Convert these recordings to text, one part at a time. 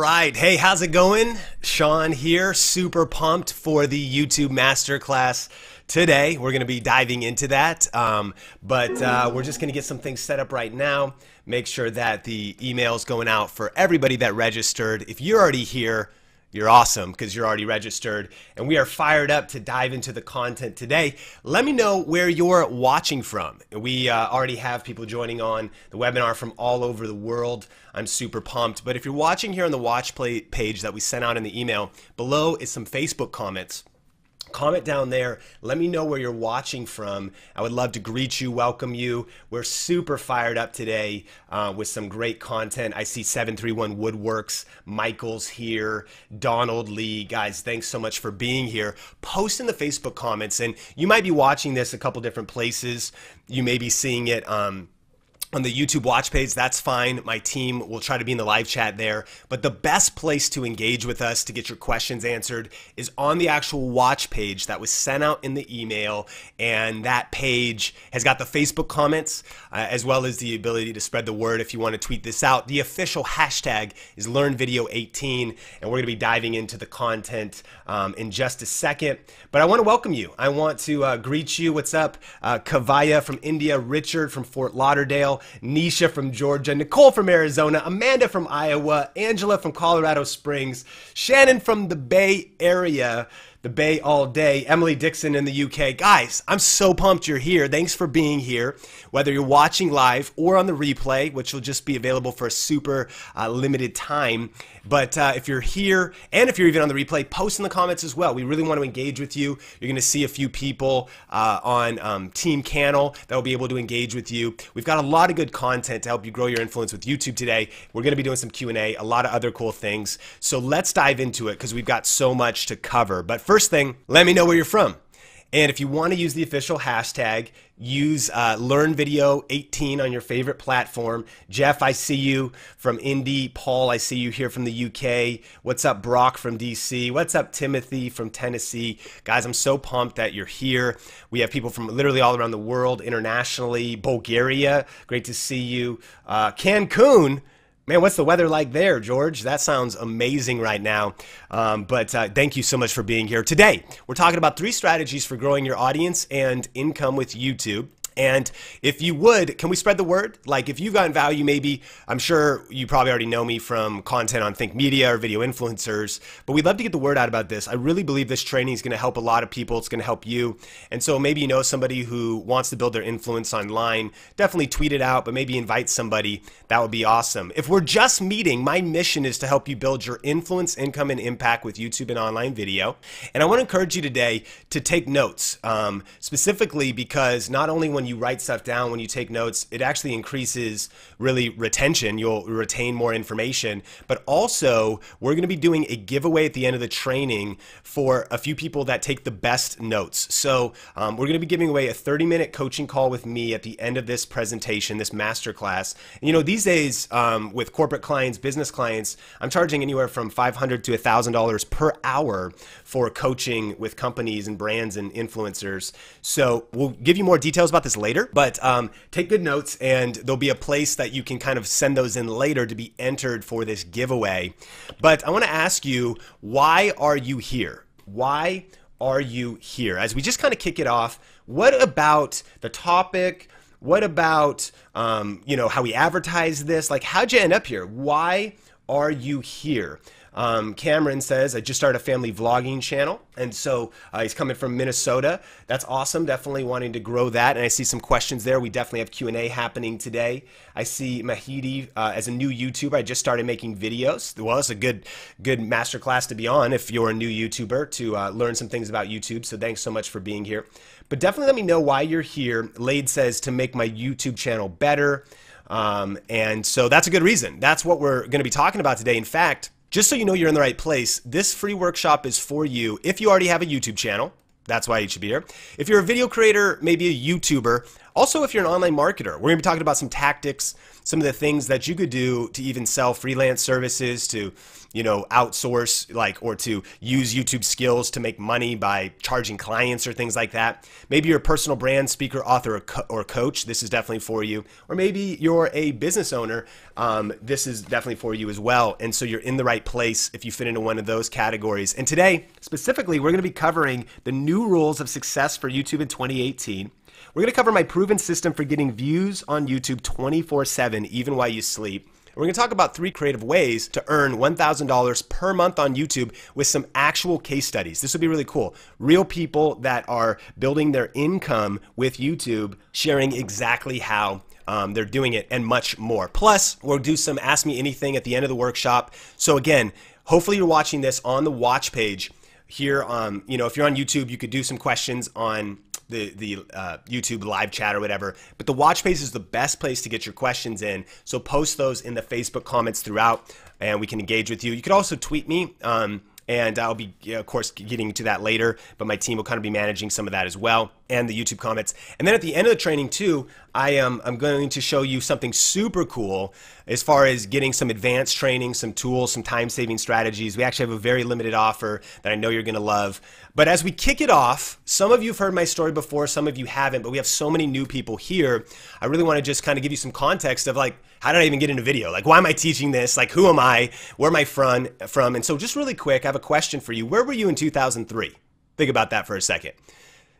right. Hey, how's it going? Sean here. Super pumped for the YouTube Masterclass today. We're going to be diving into that. We're just going to get some things set up right now. Make sure that the email's going out for everybody that registered. If you're already here, you're awesome because you're already registered, and we are fired up to dive into the content today. Let me know where you're watching from. We already have people joining on the webinar from all over the world. I'm super pumped. But if you're watching here on the watch page that we sent out in the email, below is some Facebook comments. Comment down there. Let me know where you're watching from. I would love to greet you, welcome you. We're super fired up today with some great content. I see 731 Woodworks, Michael's here, Donald Lee. Guys, thanks so much for being here. Post in the Facebook comments, and you might be watching this a couple different places. You may be seeing it on the YouTube watch page. That's fine. My team will try to be in the live chat there. But the best place to engage with us to get your questions answered is on the actual watch page that was sent out in the email. And that page has got the Facebook comments as well as the ability to spread the word if you want to tweet this out. The official hashtag is LearnVideo18, and we're going to be diving into the content in just a second. But I want to welcome you. I want to greet you. What's up? Kavaya from India, Richard from Fort Lauderdale, Nisha from Georgia, Nicole from Arizona, Amanda from Iowa, Angela from Colorado Springs, Shannon from the Bay Area, the Bay all day, Emily Dixon in the UK. Guys, I'm so pumped you're here. Thanks for being here, whether you're watching live or on the replay, which will just be available for a super limited time. But if you're here and if you're even on the replay, post in the comments as well. We really want to engage with you. You're going to see a few people on Team Cannel that will be able to engage with you. We've got a lot of good content to help you grow your influence with YouTube today. We're going to be doing some Q&A, a lot of other cool things. So let's dive into it because we've got so much to cover. But first thing, let me know where you're from. And if you want to use the official hashtag, use LearnVideo18 on your favorite platform. Jeff, I see you from Indy. Paul, I see you here from the UK. What's up, Brock from DC? What's up, Timothy from Tennessee? Guys, I'm so pumped that you're here. We have people from literally all around the world, internationally. Bulgaria, great to see you. Cancun. Man, what's the weather like there, George? That sounds amazing right now. Thank you so much for being here. Today, we're talking about 3 strategies for growing your audience and income with YouTube. And if you would, can we spread the word? Like if you've gotten value, maybe, I'm sure you probably already know me from content on Think Media or video influencers, but we'd love to get the word out about this. I really believe this training is going to help a lot of people. It's going to help you. And so maybe you know somebody who wants to build their influence online, definitely tweet it out, but maybe invite somebody. That would be awesome. If we're just meeting, my mission is to help you build your influence, income, and impact with YouTube and online video. And I want to encourage you today to take notes, specifically because not only when you write stuff down, when you take notes, it actually increases really retention. You'll retain more information, but also we're going to be doing a giveaway at the end of the training for a few people that take the best notes. So we're going to be giving away a 30-minute coaching call with me at the end of this presentation, this masterclass. And, you know, these days with corporate clients, business clients, I'm charging anywhere from $500 to $1,000 per hour for coaching with companies and brands and influencers. So we'll give you more details about this later, but take good notes, and there'll be a place that you can kind of send those in later to be entered for this giveaway. But I want to ask you, why are you here? Why are you here? As we just kind of kick it off, what about the topic? What about you know, how we advertise this? Like, how'd you end up here? Why are you here? Cameron says, I just started a family vlogging channel. And so he's coming from Minnesota. That's awesome. Definitely wanting to grow that. And I see some questions there. We definitely have Q&A happening today. I see Mahidi as a new YouTuber. I just started making videos. Well, it's a good masterclass to be on if you're a new YouTuber, to learn some things about YouTube. So thanks so much for being here. But definitely let me know why you're here. Lade says, to make my YouTube channel better. And so that's a good reason. That's what we're going to be talking about today. In fact, just so you know you're in the right place, this free workshop is for you if you already have a YouTube channel. That's why you should be here. If you're a video creator, maybe a YouTuber, Also, if you're an online marketer, we're going to be talking about some tactics, some of the things that you could do to even sell freelance services, to, outsource, or to use YouTube skills to make money by charging clients or things like that. Maybe you're a personal brand speaker, author, or coach. This is definitely for you. Or maybe you're a business owner. This is definitely for you as well. And so you're in the right place if you fit into one of those categories. And today, specifically, we're going to be covering the new rules of success for YouTube in 2018. We're going to cover my proven system for getting views on YouTube 24/7, even while you sleep. We're going to talk about 3 creative ways to earn $1,000 per month on YouTube with some actual case studies. This will be really cool. Real people that are building their income with YouTube, sharing exactly how they're doing it, and much more. Plus, we'll do some Ask Me Anything at the end of the workshop. So again, hopefully you're watching this on the watch page here. If you're on YouTube, you could do some questions on the YouTube live chat or whatever, but the watch page is the best place to get your questions in. So post those in the Facebook comments throughout, and we can engage with you. You could also tweet me, and I'll be, of course, getting to that later, but my team will kind of be managing some of that as well, and the YouTube comments. And then at the end of the training too, I'm going to show you something super cool as far as getting some advanced training, some tools, some time-saving strategies. We actually have a very limited offer that I know you're going to love. But as we kick it off, some of you have heard my story before, some of you haven't, but we have so many new people here. I really want to just kind of give you some context of how did I even get into video? Why am I teaching this? Who am I? Where am I from? And so just really quick, I have a question for you. Where were you in 2003? Think about that for a second.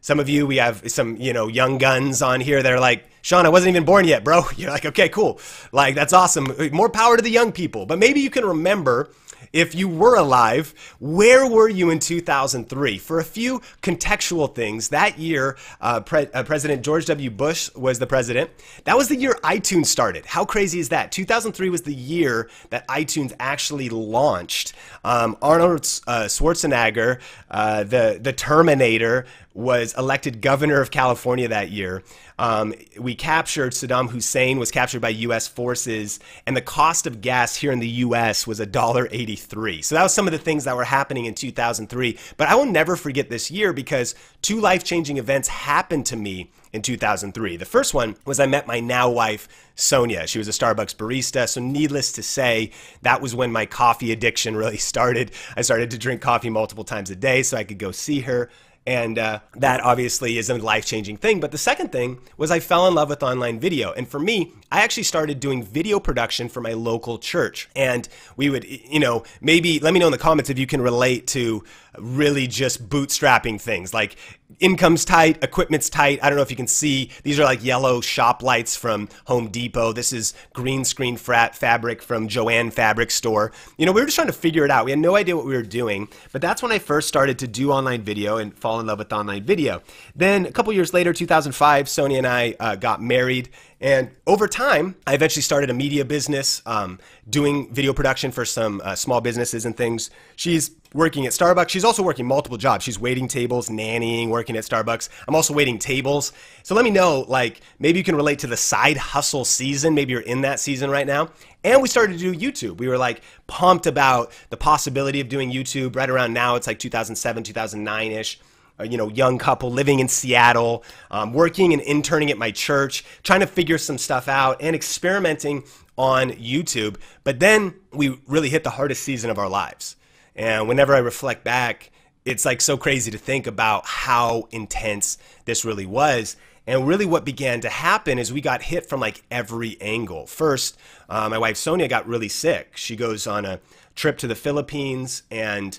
Some of you, we have some, young guns on here that are like, Sean, I wasn't even born yet, bro. You're like, okay, cool. That's awesome. More power to the young people. But maybe you can remember, if you were alive, where were you in 2003? For a few contextual things, that year, President George W. Bush was the president. That was the year iTunes started. How crazy is that? 2003 was the year that iTunes actually launched. Arnold Schwarzenegger, the Terminator, was elected governor of California that year. We captured, Saddam Hussein was captured by U.S. forces, and the cost of gas here in the U.S. was $1.83. So that was some of the things that were happening in 2003. But I will never forget this year because 2 life-changing events happened to me in 2003. The first one was I met my now wife, Sonia. She was a Starbucks barista. So needless to say, that was when my coffee addiction really started. I started to drink coffee multiple times a day so I could go see her. And that obviously is a life-changing thing. But the second thing was I fell in love with online video. And for me, I actually started doing video production for my local church. And we would, maybe let me know in the comments if you can relate to really just bootstrapping things. Income's tight, equipment's tight. I don't know if you can see, these are yellow shop lights from Home Depot. This is green screen fabric from Joann Fabric Store. We were just trying to figure it out. We had no idea what we were doing, but that's when I first started to do online video and fall in love with online video. Then a couple years later, 2005, Sonia and I got married. And over time, I eventually started a media business, doing video production for some small businesses and things. She's working at Starbucks. She's also working multiple jobs. She's waiting tables, nannying, working at Starbucks. I'm also waiting tables. So let me know, maybe you can relate to the side hustle season. Maybe you're in that season right now. And we started to do YouTube. We were pumped about the possibility of doing YouTube. Right around now, it's 2007, 2009-ish. Young couple living in Seattle, working and interning at my church, trying to figure some stuff out and experimenting on YouTube. But then we really hit the hardest season of our lives. And whenever I reflect back, it's so crazy to think about how intense this really was. And really what began to happen is we got hit from every angle. First, my wife Sonia got really sick. She goes on a trip to the Philippines and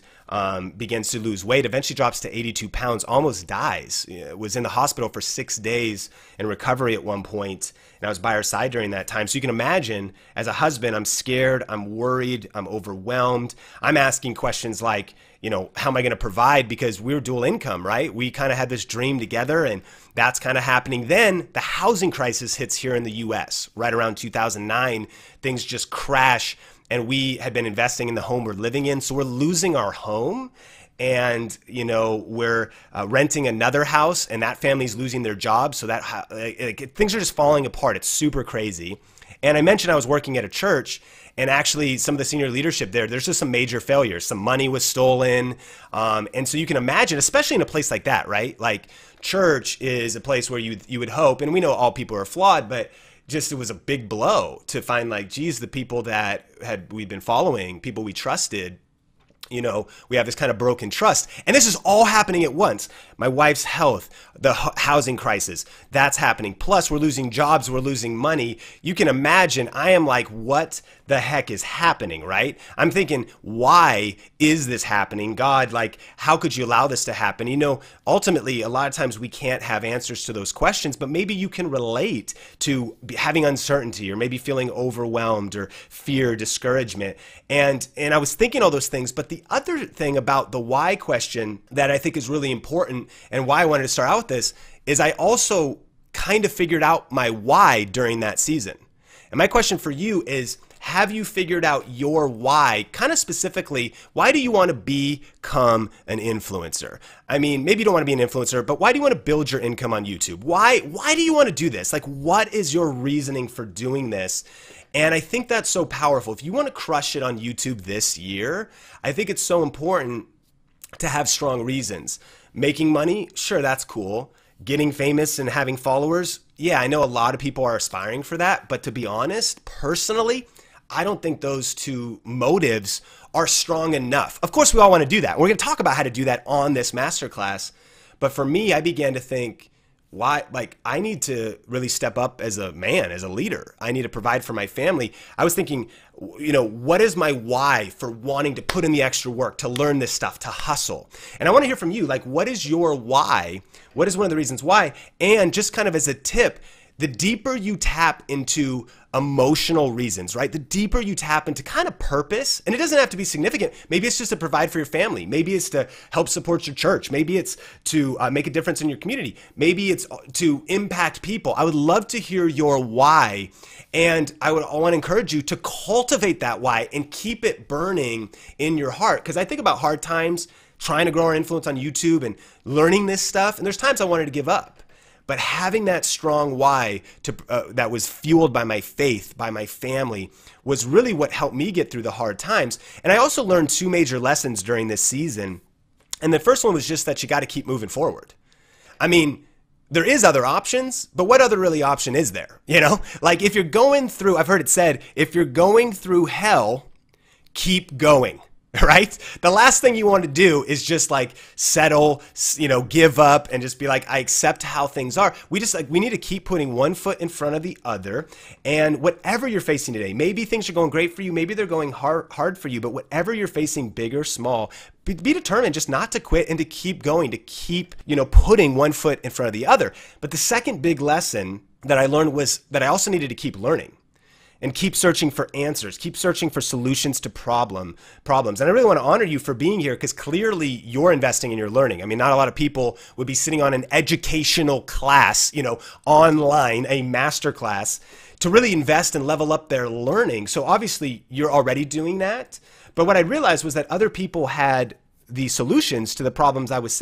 begins to lose weight, eventually drops to 82 pounds, almost dies. Was in the hospital for 6 days in recovery at one point, and I was by her side during that time. So you can imagine, as a husband, I'm scared, I'm worried, I'm overwhelmed. I'm asking questions like, how am I going to provide? Because we're dual income, right? We kind of had this dream together, and that's kind of happening. Then the housing crisis hits here in the U.S. right around 2009. Things just crash. And we had been investing in the home we're living in. So we're losing our home, and we're renting another house, and that family's losing their job. So that things are just falling apart. It's super crazy. And I mentioned I was working at a church, And actually, some of the senior leadership there's just some major failures. Some money was stolen. And so you can imagine, especially in a place like that, right? Like church is a place where you would hope, and we know all people are flawed, but just it was a big blow to find like, geez, the people that we'd been following, people we trusted, you know, we have this kind of broken trust. And this is all happening at once. My wife's health, the housing crisis, that's happening. Plus, we're losing jobs, we're losing money. You can imagine, I am like, what the heck is happening, right? I'm thinking, why is this happening? God, like, how could you allow this to happen? You know, ultimately, a lot of times we can't have answers to those questions, but maybe you can relate to having uncertainty or maybe feeling overwhelmed or fear, discouragement. And I was thinking all those things, but the other thing about the why question that I think is really important and why I wanted to start out with this is I also kind of figured out my why during that season. And my question for you is, have you figured out your why? Kind of specifically, why do you want to become an influencer? I mean, maybe you don't want to be an influencer, but why do you want to build your income on YouTube? Why do you want to do this? Like, what is your reasoning for doing this? And I think that's so powerful. If you want to crush it on YouTube this year, I think it's so important to have strong reasons. Making money, sure, that's cool. Getting famous and having followers, yeah, I know a lot of people are aspiring for that, but to be honest, personally, I don't think those two motives are strong enough. Of course, we all want to do that. We're going to talk about how to do that on this masterclass. But for me, I began to think, why, like, I need to really step up as a man, as a leader. I need to provide for my family. I was thinking, you know, what is my why for wanting to put in the extra work, to learn this stuff, to hustle? And I want to hear from you, like, what is your why? What is one of the reasons why? And just kind of as a tip, the deeper you tap into emotional reasons, right? The deeper you tap into kind of purpose, and it doesn't have to be significant. Maybe it's just to provide for your family. Maybe it's to help support your church. Maybe it's to make a difference in your community. Maybe it's to impact people. I would love to hear your why. And I want to encourage you to cultivate that why and keep it burning in your heart. Because I think about hard times, trying to grow our influence on YouTube and learning this stuff. And there's times I wanted to give up. But having that strong why that was fueled by my faith, by my family, was really what helped me get through the hard times. And I also learned two major lessons during this season. And the first one was just that you got to keep moving forward. I mean, there is other options, but what other really option is there? You know, like if you're going through, I've heard it said, if you're going through hell, keep going. Right? The last thing you want to do is just like settle, you know, give up and just be like, I accept how things are. We need to keep putting one foot in front of the other. And whatever you're facing today, maybe things are going great for you. Maybe they're going hard for you, but whatever you're facing, big or small, be determined just not to quit and to keep going, to keep, you know, putting one foot in front of the other. But the second big lesson that I learned was that I also needed to keep learning. And keep searching for answers, keep searching for solutions to problems. And I really want to honor you for being here because clearly you're investing in your learning. I mean, not a lot of people would be sitting on an educational class, you know, online, a masterclass, to really invest and level up their learning. So obviously you're already doing that. But what I realized was that other people had the solutions to the problems I was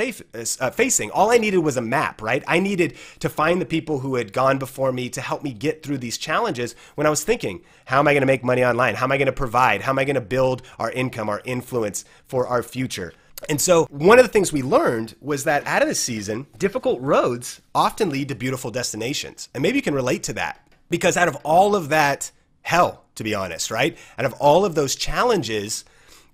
facing. All I needed was a map, right? I needed to find the people who had gone before me to help me get through these challenges when I was thinking, how am I going to make money online? How am I going to provide? How am I going to build our income, our influence for our future? And so one of the things we learned was that out of the season, difficult roads often lead to beautiful destinations. And maybe you can relate to that because out of all of that hell, to be honest, right? Out of all of those challenges,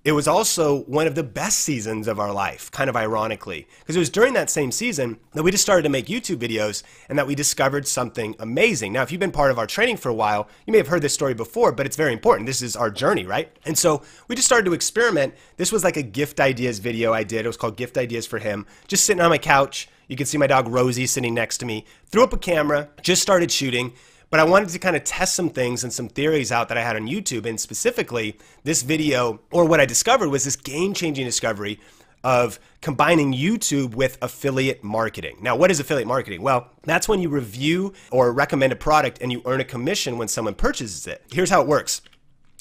it was also one of the best seasons of our life, kind of ironically, because it was during that same season that we just started to make YouTube videos and that we discovered something amazing. Now, if you've been part of our training for a while, you may have heard this story before, but it's very important. This is our journey, right? And so we just started to experiment. This was like a gift ideas video I did. It was called Gift Ideas for Him. Just sitting on my couch. You can see my dog Rosie sitting next to me. Threw up a camera, just started shooting. But I wanted to kind of test some things and some theories out that I had on YouTube. And specifically, this video, or what I discovered was this game-changing discovery of combining YouTube with affiliate marketing. Now, what is affiliate marketing? Well, that's when you review or recommend a product and you earn a commission when someone purchases it. Here's how it works.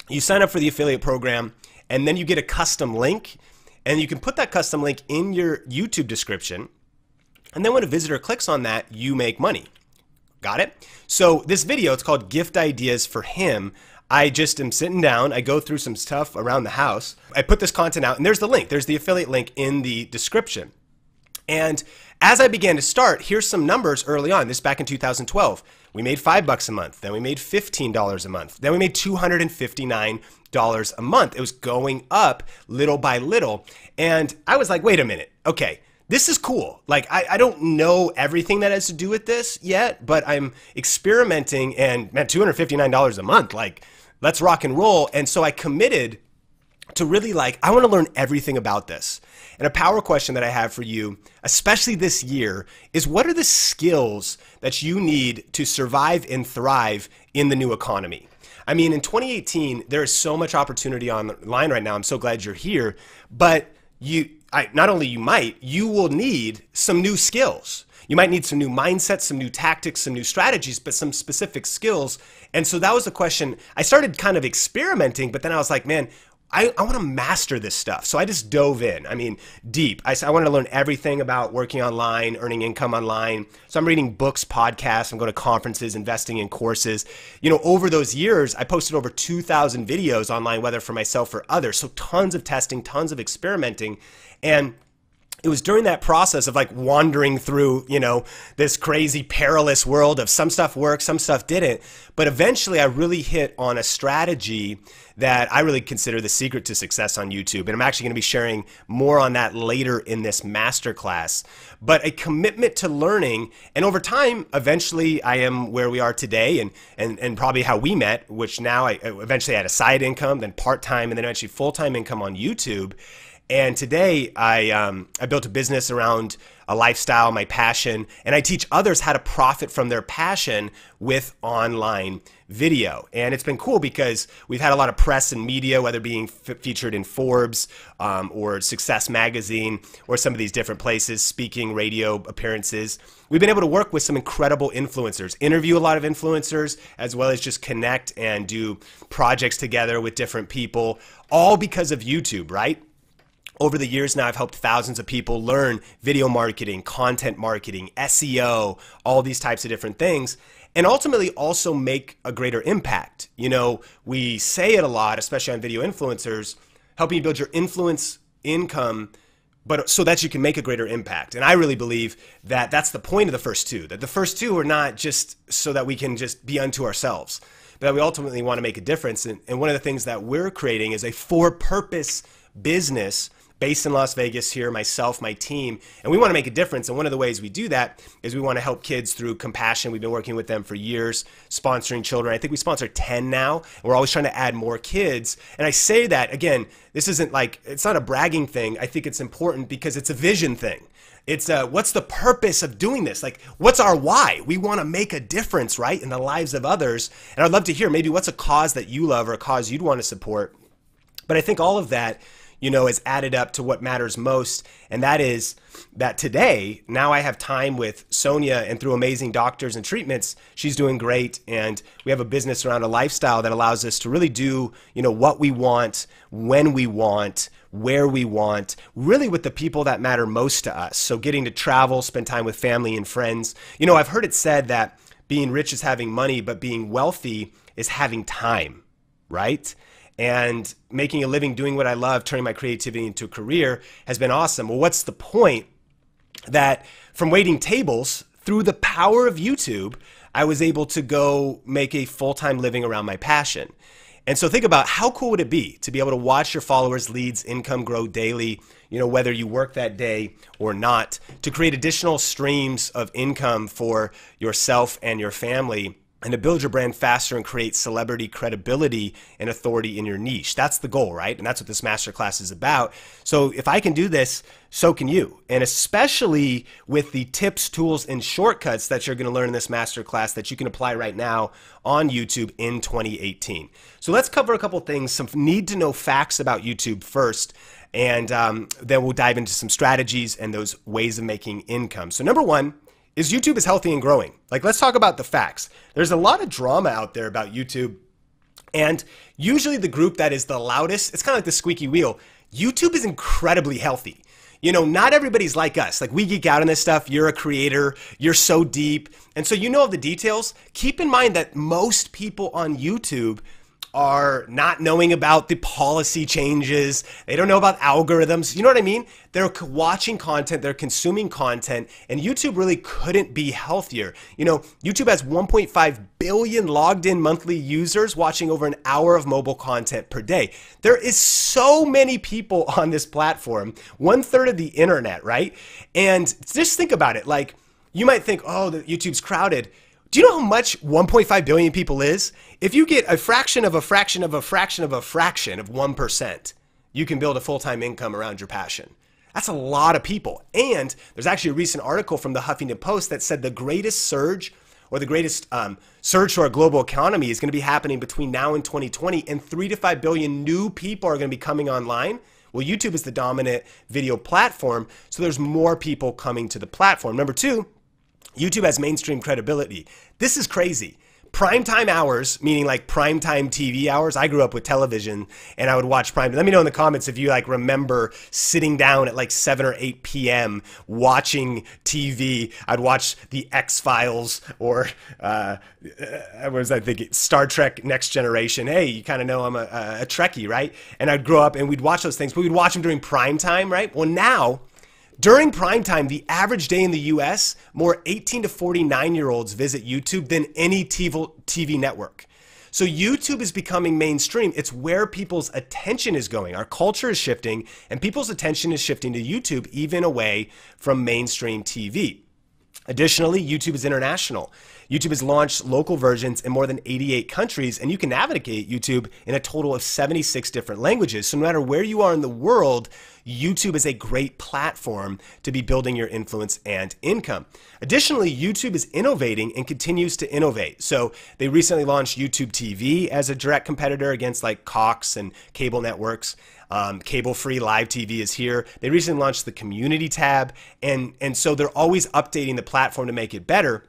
You sign up for the affiliate program, and then you get a custom link, and you can put that custom link in your YouTube description. And then when a visitor clicks on that, you make money. Got it? So this video, it's called Gift Ideas for Him. I just am sitting down. I go through some stuff around the house. I put this content out, and there's the link. There's the affiliate link in the description. And as I began to start, here's some numbers early on. This back in 2012. We made $5 a month. Then we made $15 a month. Then we made $259 a month. It was going up little by little. And I was like, wait a minute. Okay, this is cool. Like, I don't know everything that has to do with this yet, but I'm experimenting, and man, $259 a month, like, let's rock and roll. And so I committed to really, like, I want to learn everything about this. And a power question that I have for you, especially this year, is what are the skills that you need to survive and thrive in the new economy? I mean, in 2018, there is so much opportunity online right now. I'm so glad you're here. But not only you will need some new skills. You might need some new mindsets, some new tactics, some new strategies, but some specific skills. And so that was the question. I started kind of experimenting, but then I was like, man, I want to master this stuff. So I just dove in. I mean, deep. I wanted to learn everything about working online, earning income online. So I'm reading books, podcasts. I'm going to conferences, investing in courses. You know, over those years, I posted over 2,000 videos online, whether for myself or others. So tons of testing, tons of experimenting. And it was during that process of like wandering through, you know, this crazy perilous world of some stuff worked, some stuff didn't. But eventually I really hit on a strategy that I really consider the secret to success on YouTube. And I'm actually going to be sharing more on that later in this masterclass. But a commitment to learning, and over time, eventually I am where we are today, and probably how we met, which now I eventually had a side income, then part-time, and then eventually full-time income on YouTube. And today I built a business around a lifestyle, my passion, and I teach others how to profit from their passion with online video. And it's been cool because we've had a lot of press and media, whether being featured in Forbes or Success Magazine or some of these different places, speaking, radio appearances. We've been able to work with some incredible influencers, interview a lot of influencers, as well as just connect and do projects together with different people, all because of YouTube, right? Over the years now, I've helped thousands of people learn video marketing, content marketing, SEO, all these types of different things, and ultimately also make a greater impact. You know, we say it a lot, especially on video influencers, helping you build your influence income, but so that you can make a greater impact. And I really believe that that's the point of the first two, that the first two are not just so that we can just be unto ourselves, but that we ultimately want to make a difference. And one of the things that we're creating is a for-purpose business based in Las Vegas here, myself, my team, and we want to make a difference. And one of the ways we do that is we want to help kids through compassion. We've been working with them for years, sponsoring children. I think we sponsor 10 now. We're always trying to add more kids. And I say that, again, this isn't like, it's not a bragging thing. I think it's important because it's a vision thing. It's what's the purpose of doing this? Like, what's our why? We want to make a difference, right, in the lives of others. And I'd love to hear maybe what's a cause that you love or a cause you'd want to support. But I think all of that, you know, is added up to what matters most. And that is that today, now I have time with Sonia, and through amazing doctors and treatments, she's doing great. And we have a business around a lifestyle that allows us to really do, you know, what we want, when we want, where we want, really with the people that matter most to us. So getting to travel, spend time with family and friends. You know, I've heard it said that being rich is having money, but being wealthy is having time, right? And making a living doing what I love, turning my creativity into a career has been awesome. Well, what's the point? That from waiting tables, through the power of YouTube, I was able to go make a full-time living around my passion. And so think about how cool would it be to be able to watch your followers, leads, income grow daily, you know, whether you work that day or not, to create additional streams of income for yourself and your family, and to build your brand faster and create celebrity credibility and authority in your niche. That's the goal, right? And that's what this masterclass is about. So if I can do this, so can you. And especially with the tips, tools, and shortcuts that you're going to learn in this masterclass that you can apply right now on YouTube in 2018. So let's cover a couple things, some need to know facts about YouTube first, and then we'll dive into some strategies and those ways of making income. So number one, is YouTube is healthy and growing. Like, let's talk about the facts. There's a lot of drama out there about YouTube, and usually the group that is the loudest, it's kind of like the squeaky wheel. YouTube is incredibly healthy. You know, not everybody's like us. Like, we geek out on this stuff. You're a creator. You're so deep. And so you know the details. Keep in mind that most people on YouTube are not knowing about the policy changes. They don't know about algorithms. You know what I mean? They're watching content, they're consuming content, and YouTube really couldn't be healthier. You know, YouTube has 1.5 billion logged in monthly users watching over an hour of mobile content per day. There is so many people on this platform, 1/3 of the internet, right? And just think about it. Like, you might think, oh, YouTube's crowded. Do you know how much 1.5 billion people is? If you get a fraction of a fraction of a fraction of a fraction of 1%, you can build a full-time income around your passion. That's a lot of people. And there's actually a recent article from the Huffington Post that said the greatest surge or the greatest surge to our global economy is going to be happening between now and 2020, and 3 to 5 billion new people are going to be coming online. Well, YouTube is the dominant video platform, so there's more people coming to the platform. Number two, YouTube has mainstream credibility. This is crazy. Primetime hours, meaning like primetime TV hours. I grew up with television and I would watch prime. Let me know in the comments if you like remember sitting down at like 7 or 8 p.m. watching TV. I'd watch the X-Files or what was I thinking? Star Trek Next Generation. Hey, you kind of know I'm a Trekkie, right? And I'd grow up and we'd watch those things, but we'd watch them during prime time, right? Well, now, during prime time, the average day in the US, more 18 to 49-year-olds visit YouTube than any TV network. So YouTube is becoming mainstream. It's where people's attention is going. Our culture is shifting, and people's attention is shifting to YouTube, even away from mainstream TV. Additionally, YouTube is international. YouTube has launched local versions in more than 88 countries, and you can navigate YouTube in a total of 76 different languages. So no matter where you are in the world, YouTube is a great platform to be building your influence and income. Additionally, YouTube is innovating and continues to innovate. So they recently launched YouTube TV as a direct competitor against like Cox and cable networks. Cable-free live TV is here. They recently launched the community tab, and so they're always updating the platform to make it better.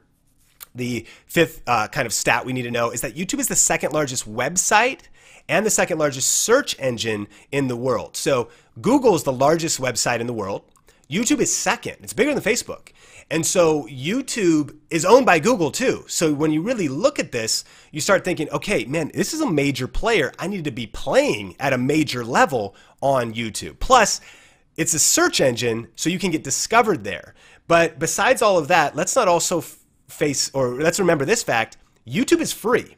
The fifth kind of stat we need to know is that YouTube is the second largest website and the second largest search engine in the world. So Google is the largest website in the world. YouTube is second. It's bigger than Facebook. And so YouTube is owned by Google too. So when you really look at this, you start thinking, okay, man, this is a major player. I need to be playing at a major level on YouTube. Plus, it's a search engine, so you can get discovered there. But besides all of that, let's not also let's remember this fact: YouTube is free.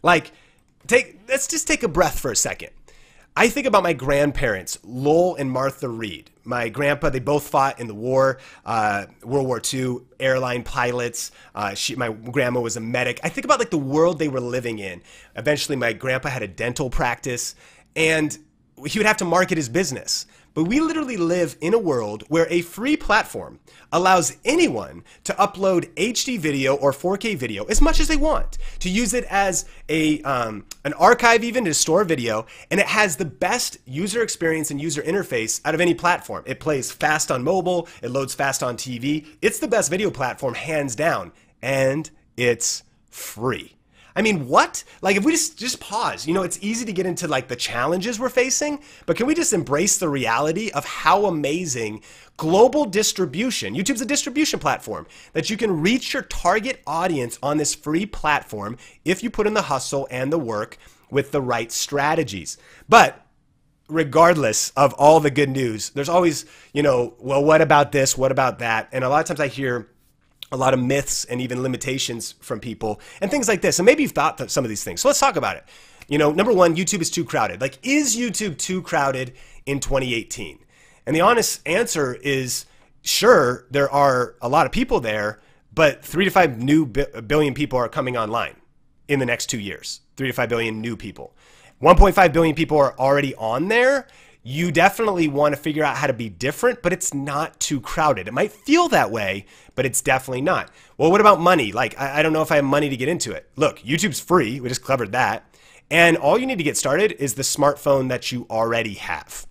Like, let's just take a breath for a second. I think about my grandparents, Lowell and Martha Reed. My grandpa, they both fought in the war, World War II, airline pilots. My grandma was a medic. I think about like the world they were living in. Eventually, my grandpa had a dental practice, and he would have to market his business. But we literally live in a world where a free platform allows anyone to upload HD video or 4K video as much as they want, to use it as an archive even to store video, and it has the best user experience and user interface out of any platform. It plays fast on mobile, it loads fast on TV. It's the best video platform hands down, and it's free. I mean, what? Like, if we just pause, you know, it's easy to get into like the challenges we're facing, but can we just embrace the reality of how amazing global distribution, YouTube's a distribution platform, that you can reach your target audience on this free platform if you put in the hustle and the work with the right strategies. But regardless of all the good news, there's always, you know, well, what about this? What about that? And a lot of times I hear a lot of myths and even limitations from people and things like this. And maybe you've thought some of these things. So let's talk about it. You know, number one, YouTube is too crowded. Like, is YouTube too crowded in 2018? And the honest answer is, sure, there are a lot of people there, but 3 to 5 billion people are coming online in the next 2 years. 3 to 5 billion new people. 1.5 billion people are already on there. You definitely want to figure out how to be different, but it's not too crowded. It might feel that way, but it's definitely not. Well, what about money? Like, I don't know if I have money to get into it. Look, YouTube's free. We just covered that. And all you need to get started is the smartphone that you already have.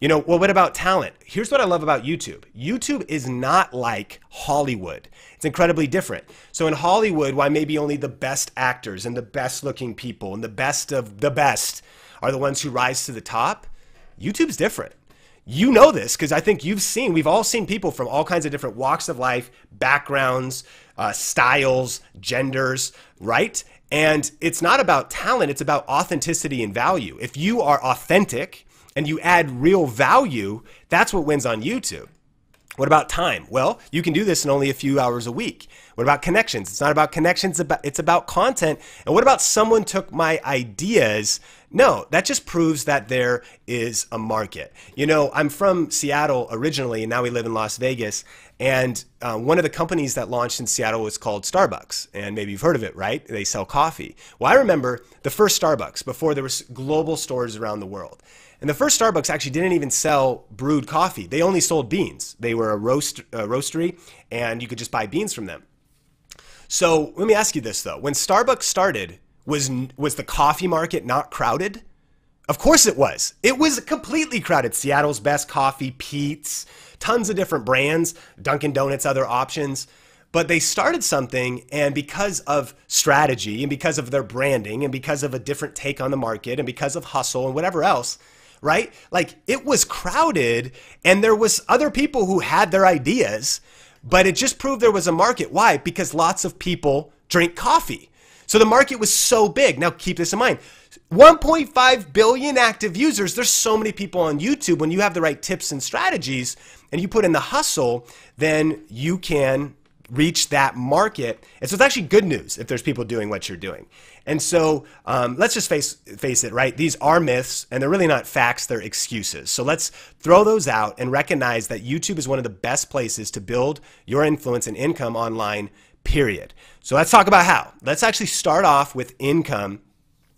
You know, well, what about talent? Here's what I love about YouTube. YouTube is not like Hollywood. It's incredibly different. So in Hollywood, why maybe only the best actors and the best looking people and the best of the best are the ones who rise to the top, YouTube's different. You know this because I think we've all seen people from all kinds of different walks of life, backgrounds, styles, genders, right? And it's not about talent, it's about authenticity and value. If you are authentic and you add real value, that's what wins on YouTube. What about time? Well, you can do this in only a few hours a week. What about connections? It's not about connections, it's about content. And what about someone took my ideas? No, that just proves that there is a market. You know, I'm from Seattle originally, and now we live in Las Vegas. And one of the companies that launched in Seattle was called Starbucks. And maybe you've heard of it, right? They sell coffee. Well, I remember the first Starbucks before there was global stores around the world. And the first Starbucks actually didn't even sell brewed coffee. They only sold beans. They were a roastery, and you could just buy beans from them. So let me ask you this, though. When Starbucks started, was the coffee market not crowded? Of course it was. It was completely crowded. Seattle's Best Coffee, Pete's, tons of different brands, Dunkin' Donuts, other options. But they started something, and because of strategy and because of their branding and because of a different take on the market and because of hustle and whatever else, right? Like, it was crowded and there was other people who had their ideas, but it just proved there was a market. Why? Because lots of people drink coffee. So the market was so big. Now keep this in mind. 1.5 billion active users. There's so many people on YouTube. When you have the right tips and strategies and you put in the hustle, then you can reach that market. And so it's actually good news if there's people doing what you're doing. And so let's just face it, right? These are myths, and they're really not facts, they're excuses. So let's throw those out and recognize that YouTube is one of the best places to build your influence and income online, period. So let's talk about how. Let's actually start off with income.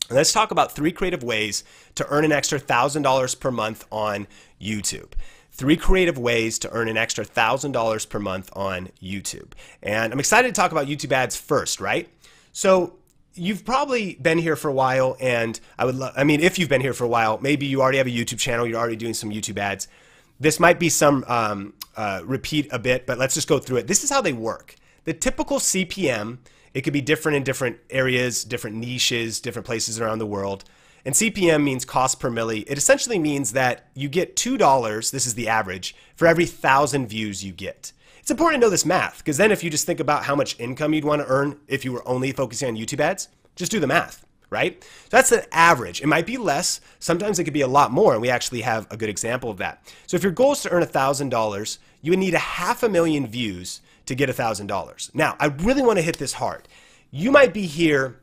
And let's talk about 3 creative ways to earn an extra $1,000 per month on YouTube. 3 creative ways to earn an extra $1,000 per month on YouTube. And I'm excited to talk about YouTube ads first, right? So you've probably been here for a while, and if you've been here for a while, maybe you already have a YouTube channel, you're already doing some YouTube ads. This might be some repeat a bit, but let's just go through it. This is how they work. The typical CPM, it could be different in different areas, different niches, different places around the world. And CPM means cost per milli. It essentially means that you get $2, this is the average, for every 1,000 views you get. It's important to know this math, because then if you just think about how much income you'd want to earn if you were only focusing on YouTube ads, just do the math, right? So that's the average. It might be less. Sometimes it could be a lot more, and we actually have a good example of that. So if your goal is to earn $1,000, you would need 500,000 views to get $1,000. Now, I really want to hit this hard. You might be here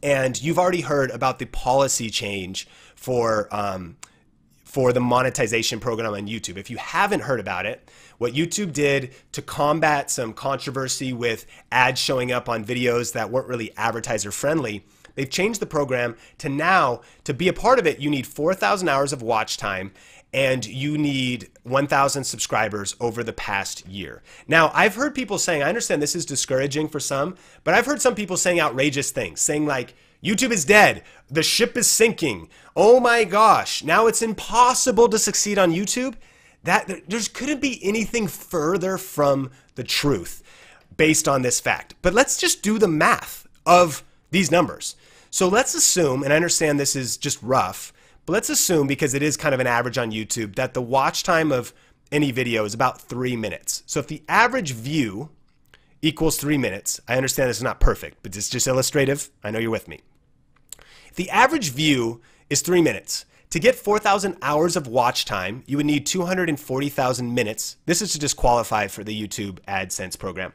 and you've already heard about the policy change for the monetization program on YouTube. If you haven't heard about it, what YouTube did to combat some controversy with ads showing up on videos that weren't really advertiser friendly, they've changed the program to now, to be a part of it, you need 4,000 hours of watch time and you need 1,000 subscribers over the past year. Now, I've heard people saying, I understand this is discouraging for some, but I've heard some people saying outrageous things, saying like, YouTube is dead, the ship is sinking, oh my gosh, now it's impossible to succeed on YouTube. There couldn't be anything further from the truth based on this fact. But let's just do the math of these numbers. So let's assume, and I understand this is just rough, but let's assume, because it is kind of an average on YouTube, that the watch time of any video is about 3 minutes. So if the average view equals 3 minutes, I understand this is not perfect, but it's just illustrative. I know you're with me. If the average view is 3 minutes, to get 4,000 hours of watch time, you would need 240,000 minutes. This is to just qualify for the YouTube AdSense program.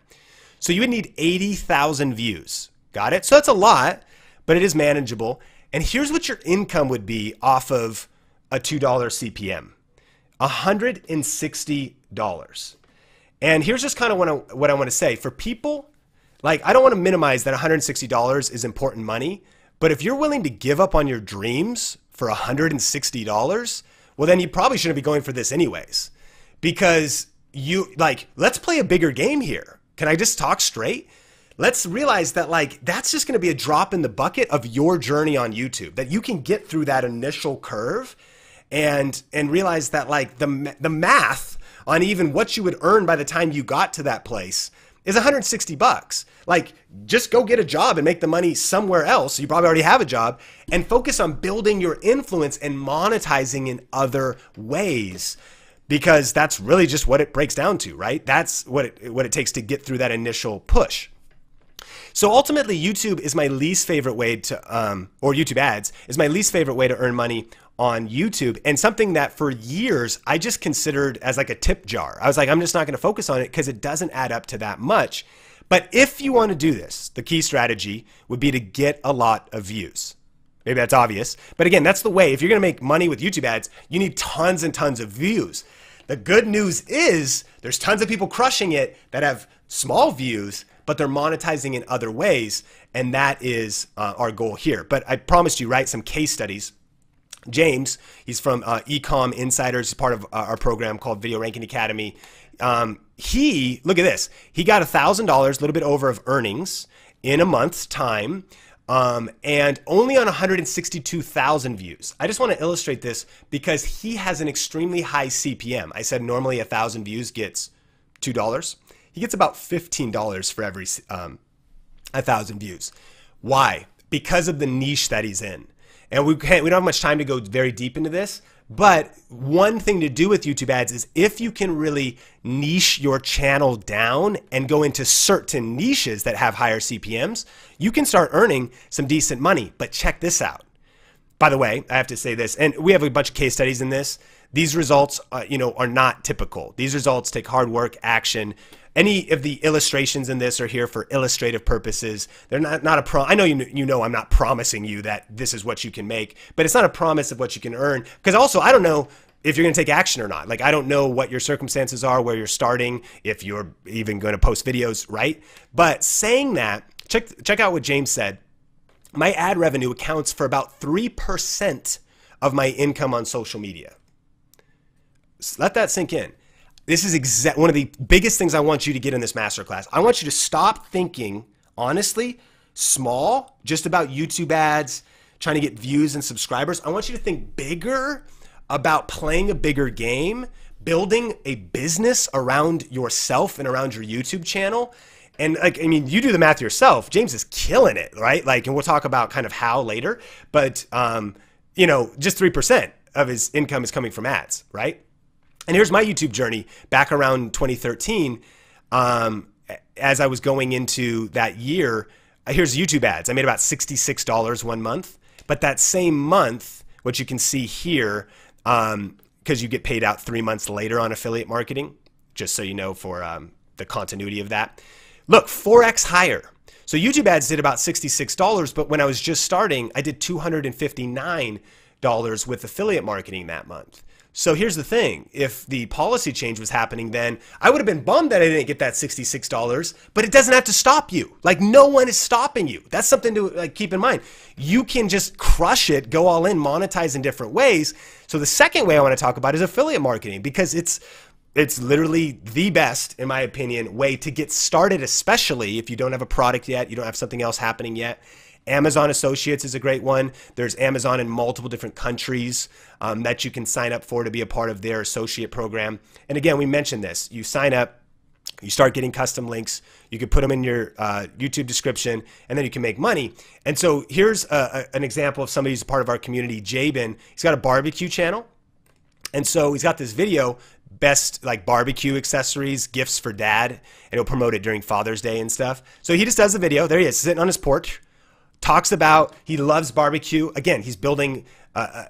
So you would need 80,000 views. Got it? So that's a lot, but it is manageable. And here's what your income would be off of a $2 CPM. $160. And here's just kind of what I want to say. For people, like, I don't want to minimize that $160 is important money, but if you're willing to give up on your dreams for $160, well, then you probably shouldn't be going for this anyways. Because let's play a bigger game here. Can I just talk straight? Let's realize that that's just going to be a drop in the bucket of your journey on YouTube, that you can get through that initial curve and realize that the math on even what you would earn by the time you got to that place is $160. Just go get a job and make the money somewhere else. You probably already have a job, and focus on building your influence and monetizing in other ways, because that's really just what it breaks down to, right? That's what it takes to get through that initial push. So ultimately, YouTube is my least favorite way to, or YouTube ads is my least favorite way to earn money on YouTube, and something that for years I just considered as like a tip jar. I was like, I'm just not going to focus on it because it doesn't add up to that much. But if you want to do this, the key strategy would be to get a lot of views. Maybe that's obvious, but again, that's the way. If you're going to make money with YouTube ads, you need tons and tons of views. The good news is there's tons of people crushing it that have small views, but they're monetizing in other ways, and that is our goal here. But I promised you, right, some case studies. James, he's from Ecom Insiders, part of our program called Video Ranking Academy. Look at this. He got $1,000, a little bit over of earnings in a month's time, and only on 162,000 views. I just want to illustrate this because he has an extremely high CPM. I said normally 1,000 views gets $2. He gets about $15 for every 1,000 views. Why? Because of the niche that he's in. And we don't have much time to go very deep into this, but one thing to do with YouTube ads is if you can really niche your channel down and go into certain niches that have higher CPMs, you can start earning some decent money. But check this out. By the way, I have to say this, and we have a bunch of case studies in this. These results, are not typical. These results take hard work, action. Any of the illustrations in this are here for illustrative purposes. They're not a I know you know I'm not promising you that this is what you can make, but it's not a promise of what you can earn. Because also, I don't know if you're going to take action or not. Like, I don't know what your circumstances are, where you're starting, if you're even going to post videos, right? But saying that, check out what James said. My ad revenue accounts for about 3% of my income on social media. So let that sink in. This is one of the biggest things I want you to get in this masterclass. I want you to stop thinking, honestly, small, just about YouTube ads, trying to get views and subscribers. I want you to think bigger about playing a bigger game, building a business around yourself and around your YouTube channel. And you do the math yourself. James is killing it, right? And we'll talk about kind of how later, but just 3% of his income is coming from ads, right? And here's my YouTube journey back around 2013. As I was going into that year, here's YouTube ads. I made about $66 one month, but that same month, what you can see here, because you get paid out 3 months later on affiliate marketing, just so you know for the continuity of that. Look, 4x higher. So YouTube ads did about $66, but when I was just starting, I did $259 with affiliate marketing that month. So here's the thing. If the policy change was happening then, I would have been bummed that I didn't get that $66, but it doesn't have to stop you. No one is stopping you. That's something to keep in mind. You can just crush it, go all in, monetize in different ways. So the second way I want to talk about is affiliate marketing, because it's literally the best, in my opinion, way to get started, especially if you don't have a product yet, you don't have something else happening yet. Amazon Associates is a great one. There's Amazon in multiple different countries that you can sign up for to be a part of their associate program. And again, we mentioned this. You sign up, you start getting custom links, you can put them in your YouTube description, and then you can make money. And so here's an example of somebody who's a part of our community, Jabin. He's got a barbecue channel. And so he's got this video, best barbecue accessories, gifts for dad, and he'll promote it during Father's Day and stuff. So he just does the video. There he is, sitting on his porch. Talks about he loves barbecue. Again, he's building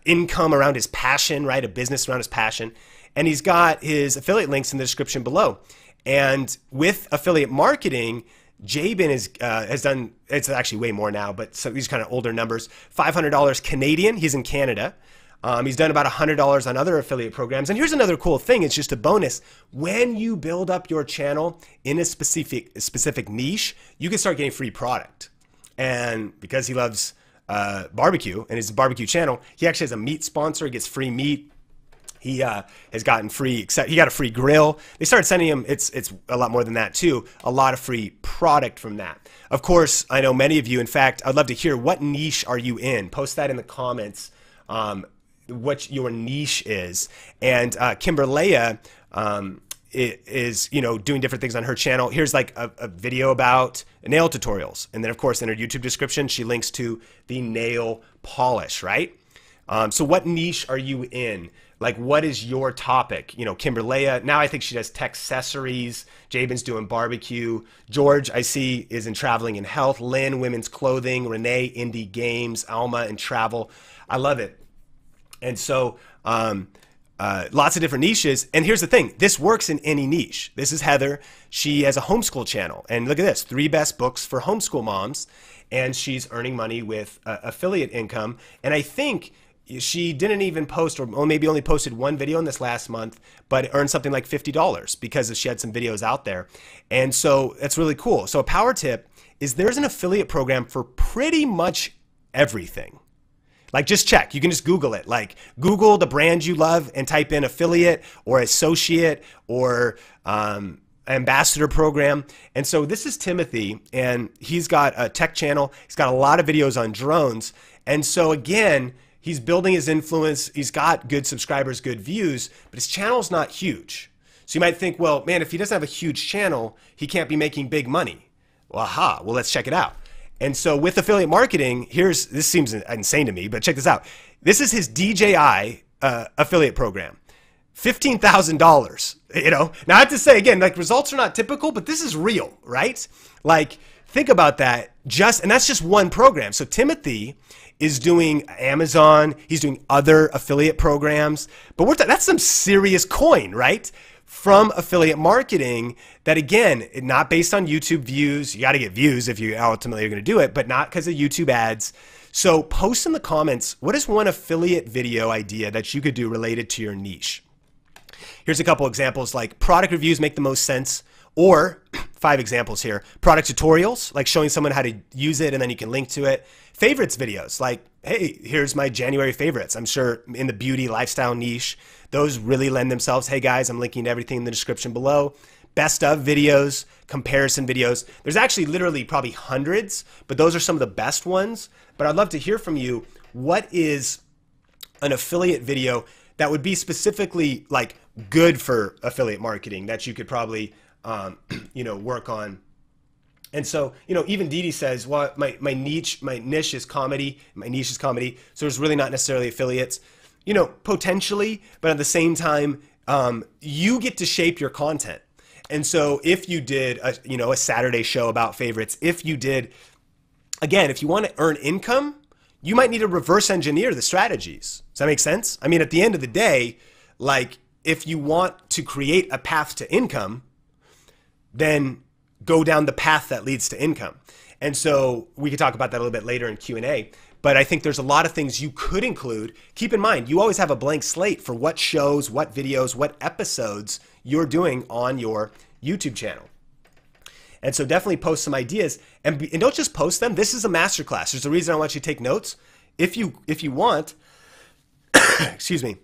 income around his passion, right? A business around his passion. And he's got his affiliate links in the description below. And with affiliate marketing, Jabin has done, it's actually way more now, but so these kind of older numbers, $500 Canadian. He's in Canada. He's done about $100 on other affiliate programs. And here's another cool thing. It's just a bonus. When you build up your channel in a specific niche, you can start getting free product. And because he loves barbecue and his barbecue channel, he actually has a meat sponsor. He gets free meat. He has gotten free, he got a free grill. They started sending him, it's a lot more than that too, a lot of free product from that. Of course, I know many of you, in fact, I'd love to hear, what niche are you in? Post that in the comments, what your niche is. And Kimberlea is doing different things on her channel. Here's a video about nail tutorials, and then of course in her YouTube description she links to the nail polish, right? So what niche are you in? Like, what is your topic? You know, Kimberlea, now I think she does tech accessories. Jabin's doing barbecue. George, I see, is in traveling and health. Lynn, women's clothing. Renee, indie games. Alma, in travel. I love it. And so lots of different niches. And here's the thing. This works in any niche. This is Heather. She has a homeschool channel. And look at this. 3 best books for homeschool moms. And she's earning money with affiliate income. And I think she didn't even post, or maybe only posted 1 video in this last month, but earned something like $50 because she had some videos out there. And so that's really cool. So a power tip is there's an affiliate program for pretty much everything. Like, just check. You can just Google it. Like, Google the brand you love and type in affiliate or associate or ambassador program. And so this is Timothy, and he's got a tech channel. He's got a lot of videos on drones. And so again, he's building his influence. He's got good subscribers, good views, but his channel's not huge. So you might think, well, man, if he doesn't have a huge channel, he can't be making big money. Well, aha, well, let's check it out. And so with affiliate marketing, this seems insane to me, but check this out. This is his DJI affiliate program. $15,000, you know. Now I have to say again, like, results are not typical, but this is real, right? Like, think about that. And that's just one program. So Timothy is doing Amazon. He's doing other affiliate programs, but that's some serious coin, right? From affiliate marketing that, again, not based on YouTube views. You got to get views if you ultimately are going to do it, but not because of YouTube ads. So post in the comments, what is one affiliate video idea that you could do related to your niche? Here's a couple examples, like product reviews make the most sense, or 5 examples here. Product tutorials, like showing someone how to use it and then you can link to it. Favorites videos, like, hey, here's my January favorites. I'm sure in the beauty lifestyle niche, those really lend themselves. Hey guys, I'm linking to everything in the description below. Best of videos, comparison videos. There's actually literally probably hundreds, but those are some of the best ones. But I'd love to hear from you. What is an affiliate video that would be specifically like good for affiliate marketing that you could probably work on? And so, even Dee Dee says, well, my niche is comedy. My niche is comedy. So it's really not necessarily affiliates, potentially, but at the same time, you get to shape your content. And so if you did a Saturday show about favorites, if you did, again, if you want to earn income, you might need to reverse engineer the strategies. Does that make sense? I mean, at the end of the day, like, if you want to create a path to income, then go down the path that leads to income. And so we could talk about that a little bit later in Q&A, but I think there's a lot of things you could include. Keep in mind, you always have a blank slate for what shows, what videos, what episodes you're doing on your YouTube channel. And so definitely post some ideas, and don't just post them. This is a masterclass. There's a reason I want you to take notes. If you want, excuse me,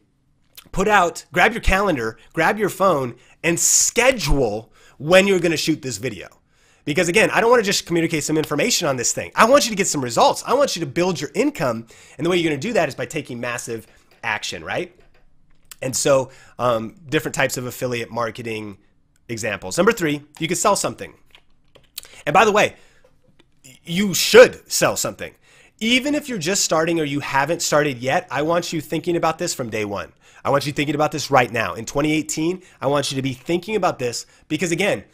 grab your calendar, grab your phone, and schedule when you're going to shoot this video. Because again, I don't want to just communicate some information on this thing. I want you to get some results. I want you to build your income. And the way you're going to do that is by taking massive action, right? And so different types of affiliate marketing examples. Number 3, you could sell something. And by the way, you should sell something. Even if you're just starting or you haven't started yet, I want you thinking about this from day one. I want you thinking about this right now. In 2018, I want you to be thinking about this because, again,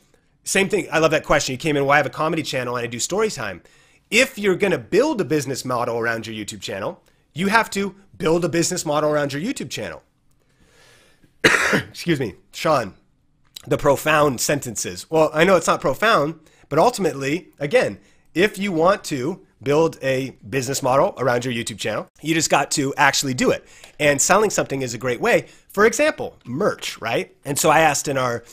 same thing. I love that question. You came in, well, I have a comedy channel and I do story time. If you're going to build a business model around your YouTube channel, you have to build a business model around your YouTube channel. Excuse me, Sean, the profound sentences. Well, I know it's not profound, but ultimately, again, if you want to build a business model around your YouTube channel, you just got to actually do it. And selling something is a great way. For example, merch, right? And so I asked in our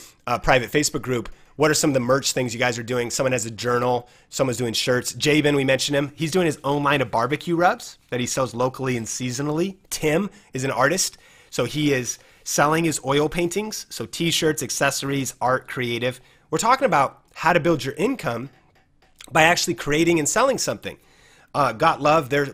private Facebook group, what are some of the merch things you guys are doing? Someone has a journal, someone's doing shirts. Jabin, we mentioned him. He's doing his own line of barbecue rubs that he sells locally and seasonally. Tim is an artist, so he is selling his oil paintings. So t-shirts, accessories, art, creative. We're talking about how to build your income by actually creating and selling something. Got Love, they're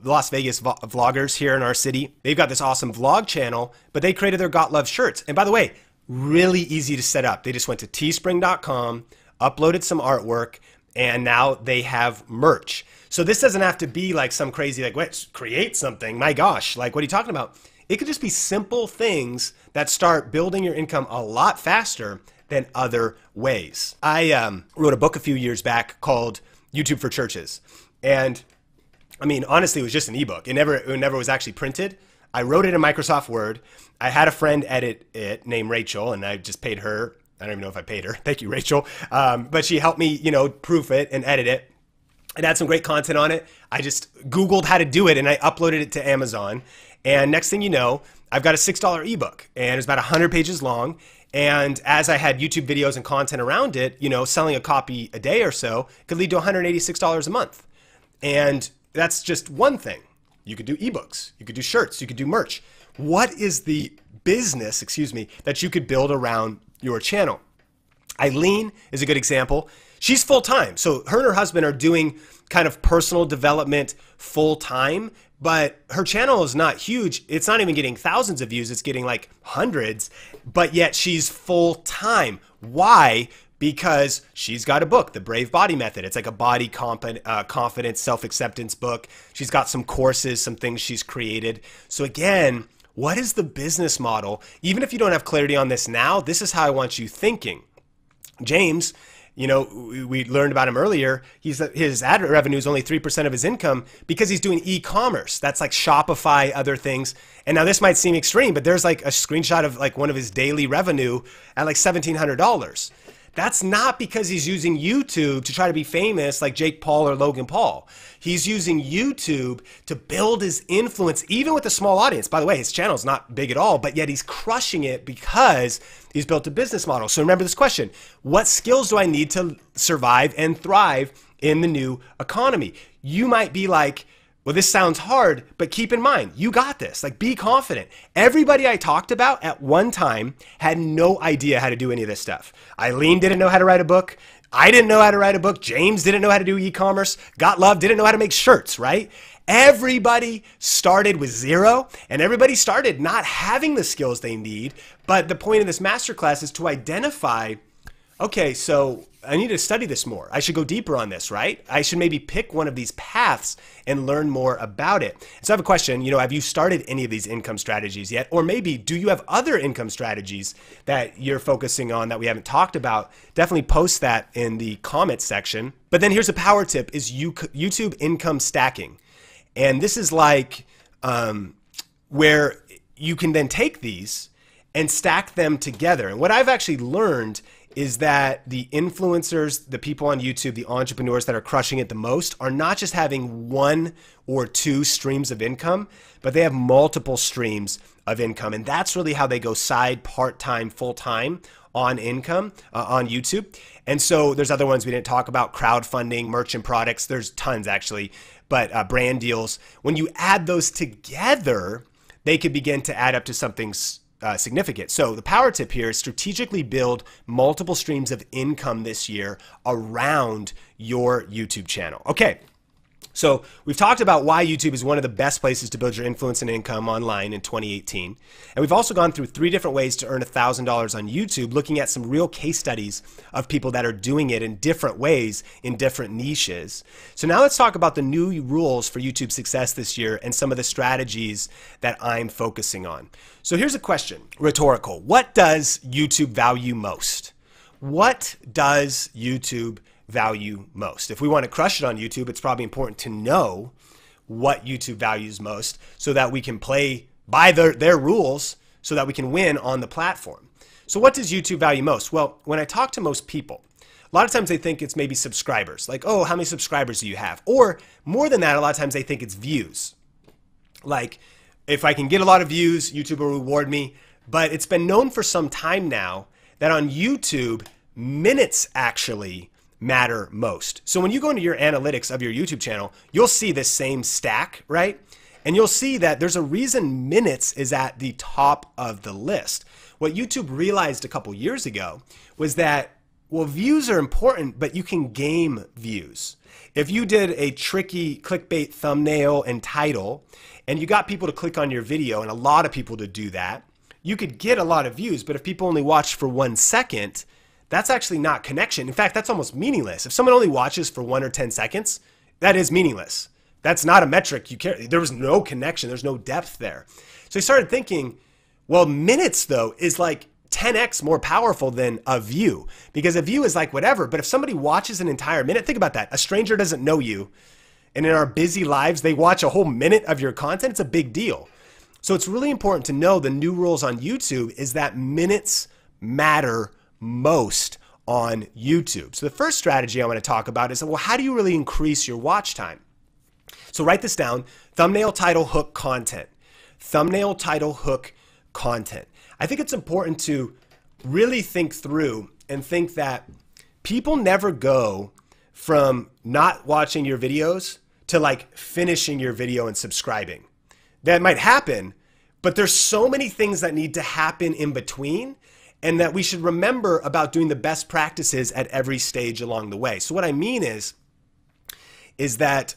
Las Vegas vloggers here in our city. They've got this awesome vlog channel, but they created their Got Love shirts. And by the way, really easy to set up. They just went to teespring.com, uploaded some artwork, and now they have merch. So this doesn't have to be like some crazy, like, what, create something. My gosh, like, what are you talking about? It could just be simple things that start building your income a lot faster than other ways. I wrote a book a few years back called YouTube for Churches. And I mean, honestly, it was just an ebook. It never was actually printed. I wrote it in Microsoft Word. I had a friend edit it named Rachel, and I just paid her. I don't even know if I paid her. Thank you, Rachel. But she helped me, proof it and edit it. It had some great content on it. I just Googled how to do it, and I uploaded it to Amazon. And next thing you know, I've got a $6 ebook, and it's about 100 pages long. And as I had YouTube videos and content around it, selling a copy a day or so could lead to $186 a month. And that's just one thing. You could do ebooks, you could do shirts, you could do merch. What is the business, that you could build around your channel? Eileen is a good example. She's full-time. So her and her husband are doing kind of personal development full-time, but her channel is not huge. It's not even getting thousands of views. It's getting like hundreds, but yet she's full-time. Why? Because she's got a book, The Brave Body Method. It's like a body confidence, self-acceptance book. She's got some courses, some things she's created. So again, what is the business model? Even if you don't have clarity on this now, this is how I want you thinking. James, we learned about him earlier. His ad revenue is only 3% of his income because he's doing e-commerce. That's like Shopify, other things. And now this might seem extreme, but there's like a screenshot of like one of his daily revenue at like $1,700. That's not because he's using YouTube to try to be famous like Jake Paul or Logan Paul. He's using YouTube to build his influence, even with a small audience. By the way, his channel is not big at all, but yet he's crushing it because he's built a business model. So remember this question: what skills do I need to survive and thrive in the new economy? You might be like, well, this sounds hard, but keep in mind, you got this. Like, be confident. Everybody I talked about at one time had no idea how to do any of this stuff. Eileen didn't know how to write a book. I didn't know how to write a book. James didn't know how to do e-commerce. Got Love didn't know how to make shirts, right? Everybody started with zero, and everybody started not having the skills they need. But the point of this masterclass is to identify, okay, so I need to study this more. I should go deeper on this, right? I should maybe pick one of these paths and learn more about it. So I have a question, have you started any of these income strategies yet? Or maybe do you have other income strategies that you're focusing on that we haven't talked about? Definitely post that in the comments section. But then here's a power tip, is YouTube income stacking. And this is like where you can then take these and stack them together. And what I've actually learned is that the influencers, the people on YouTube, the entrepreneurs that are crushing it the most are not just having one or two streams of income, but they have multiple streams of income. And that's really how they go side, part-time, full-time on income on YouTube. And so there's other ones we didn't talk about: crowdfunding, merchant products. There's tons actually, but brand deals. When you add those together, they could begin to add up to something significant. So the power tip here is strategically build multiple streams of income this year around your YouTube channel. Okay. So we've talked about why YouTube is one of the best places to build your influence and income online in 2018. And we've also gone through 3 different ways to earn $1,000 on YouTube, looking at some real case studies of people that are doing it in different ways in different niches. So now let's talk about the new rules for YouTube success this year and some of the strategies that I'm focusing on. So here's a question, rhetorical. What does YouTube value most? What does YouTube value most? If we want to crush it on YouTube, it's probably important to know what YouTube values most so that we can play by their rules so that we can win on the platform. So what does YouTube value most? Well, when I talk to most people, a lot of times they think it's maybe subscribers. Like, oh, how many subscribers do you have? Or more than that, a lot of times they think it's views. Like, if I can get a lot of views, YouTube will reward me. But it's been known for some time now that on YouTube, minutes actually matter most. So when you go into your analytics of your YouTube channel, you'll see this same stack, right? And you'll see that there's a reason minutes is at the top of the list. What YouTube realized a couple years ago was that, well, views are important, but you can game views. If you did a tricky clickbait thumbnail and title, and you got people to click on your video, and a lot of people to do that, you could get a lot of views. But if people only watch for 1 second, that's actually not connection. In fact, that's almost meaningless. If someone only watches for 1 or 10 seconds, that is meaningless. That's not a metric you care. There was no connection. There's no depth there. So I started thinking, well, minutes though is like 10x more powerful than a view, because a view is like whatever. But if somebody watches an entire minute, think about that. A stranger doesn't know you, and in our busy lives, they watch a whole minute of your content. It's a big deal. So it's really important to know the new rules on YouTube is that minutes matter most on YouTube. So the first strategy I want to talk about is, well, how do you really increase your watch time? So write this down: thumbnail, title, hook, content. Thumbnail, title, hook, content. I think it's important to really think through and think that people never go from not watching your videos to like finishing your video and subscribing. That might happen, but there's so many things that need to happen in between, and that we should remember about doing the best practices at every stage along the way. So what I mean is that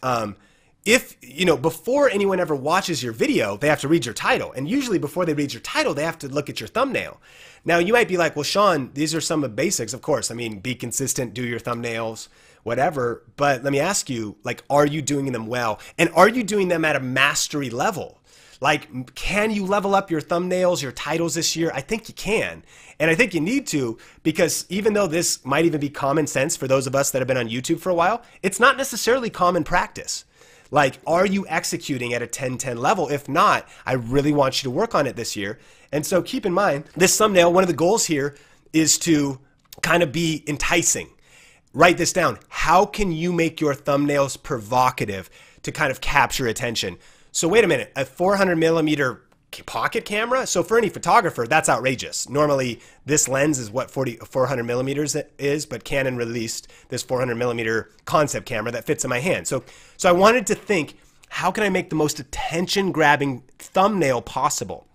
if, before anyone ever watches your video, they have to read your title. And usually before they read your title, they have to look at your thumbnail. Now you might be like, well, Sean, these are some of the basics. Of course, I mean, be consistent, do your thumbnails, whatever. But let me ask you, like, are you doing them well? And are you doing them at a mastery level? Like, can you level up your thumbnails, your titles this year? I think you can. And I think you need to, because even though this might even be common sense for those of us that have been on YouTube for a while, it's not necessarily common practice. Like, are you executing at a 10-10 level? If not, I really want you to work on it this year. And so keep in mind, this thumbnail, one of the goals here is to kind of be enticing. Write this down. How can you make your thumbnails provocative to kind of capture attention? So wait a minute, a 400 millimeter pocket camera? So for any photographer, that's outrageous. Normally, this lens is what 400 millimeters is, but Canon released this 400 millimeter concept camera that fits in my hand. So I wanted to think, how can I make the most attention-grabbing thumbnail possible?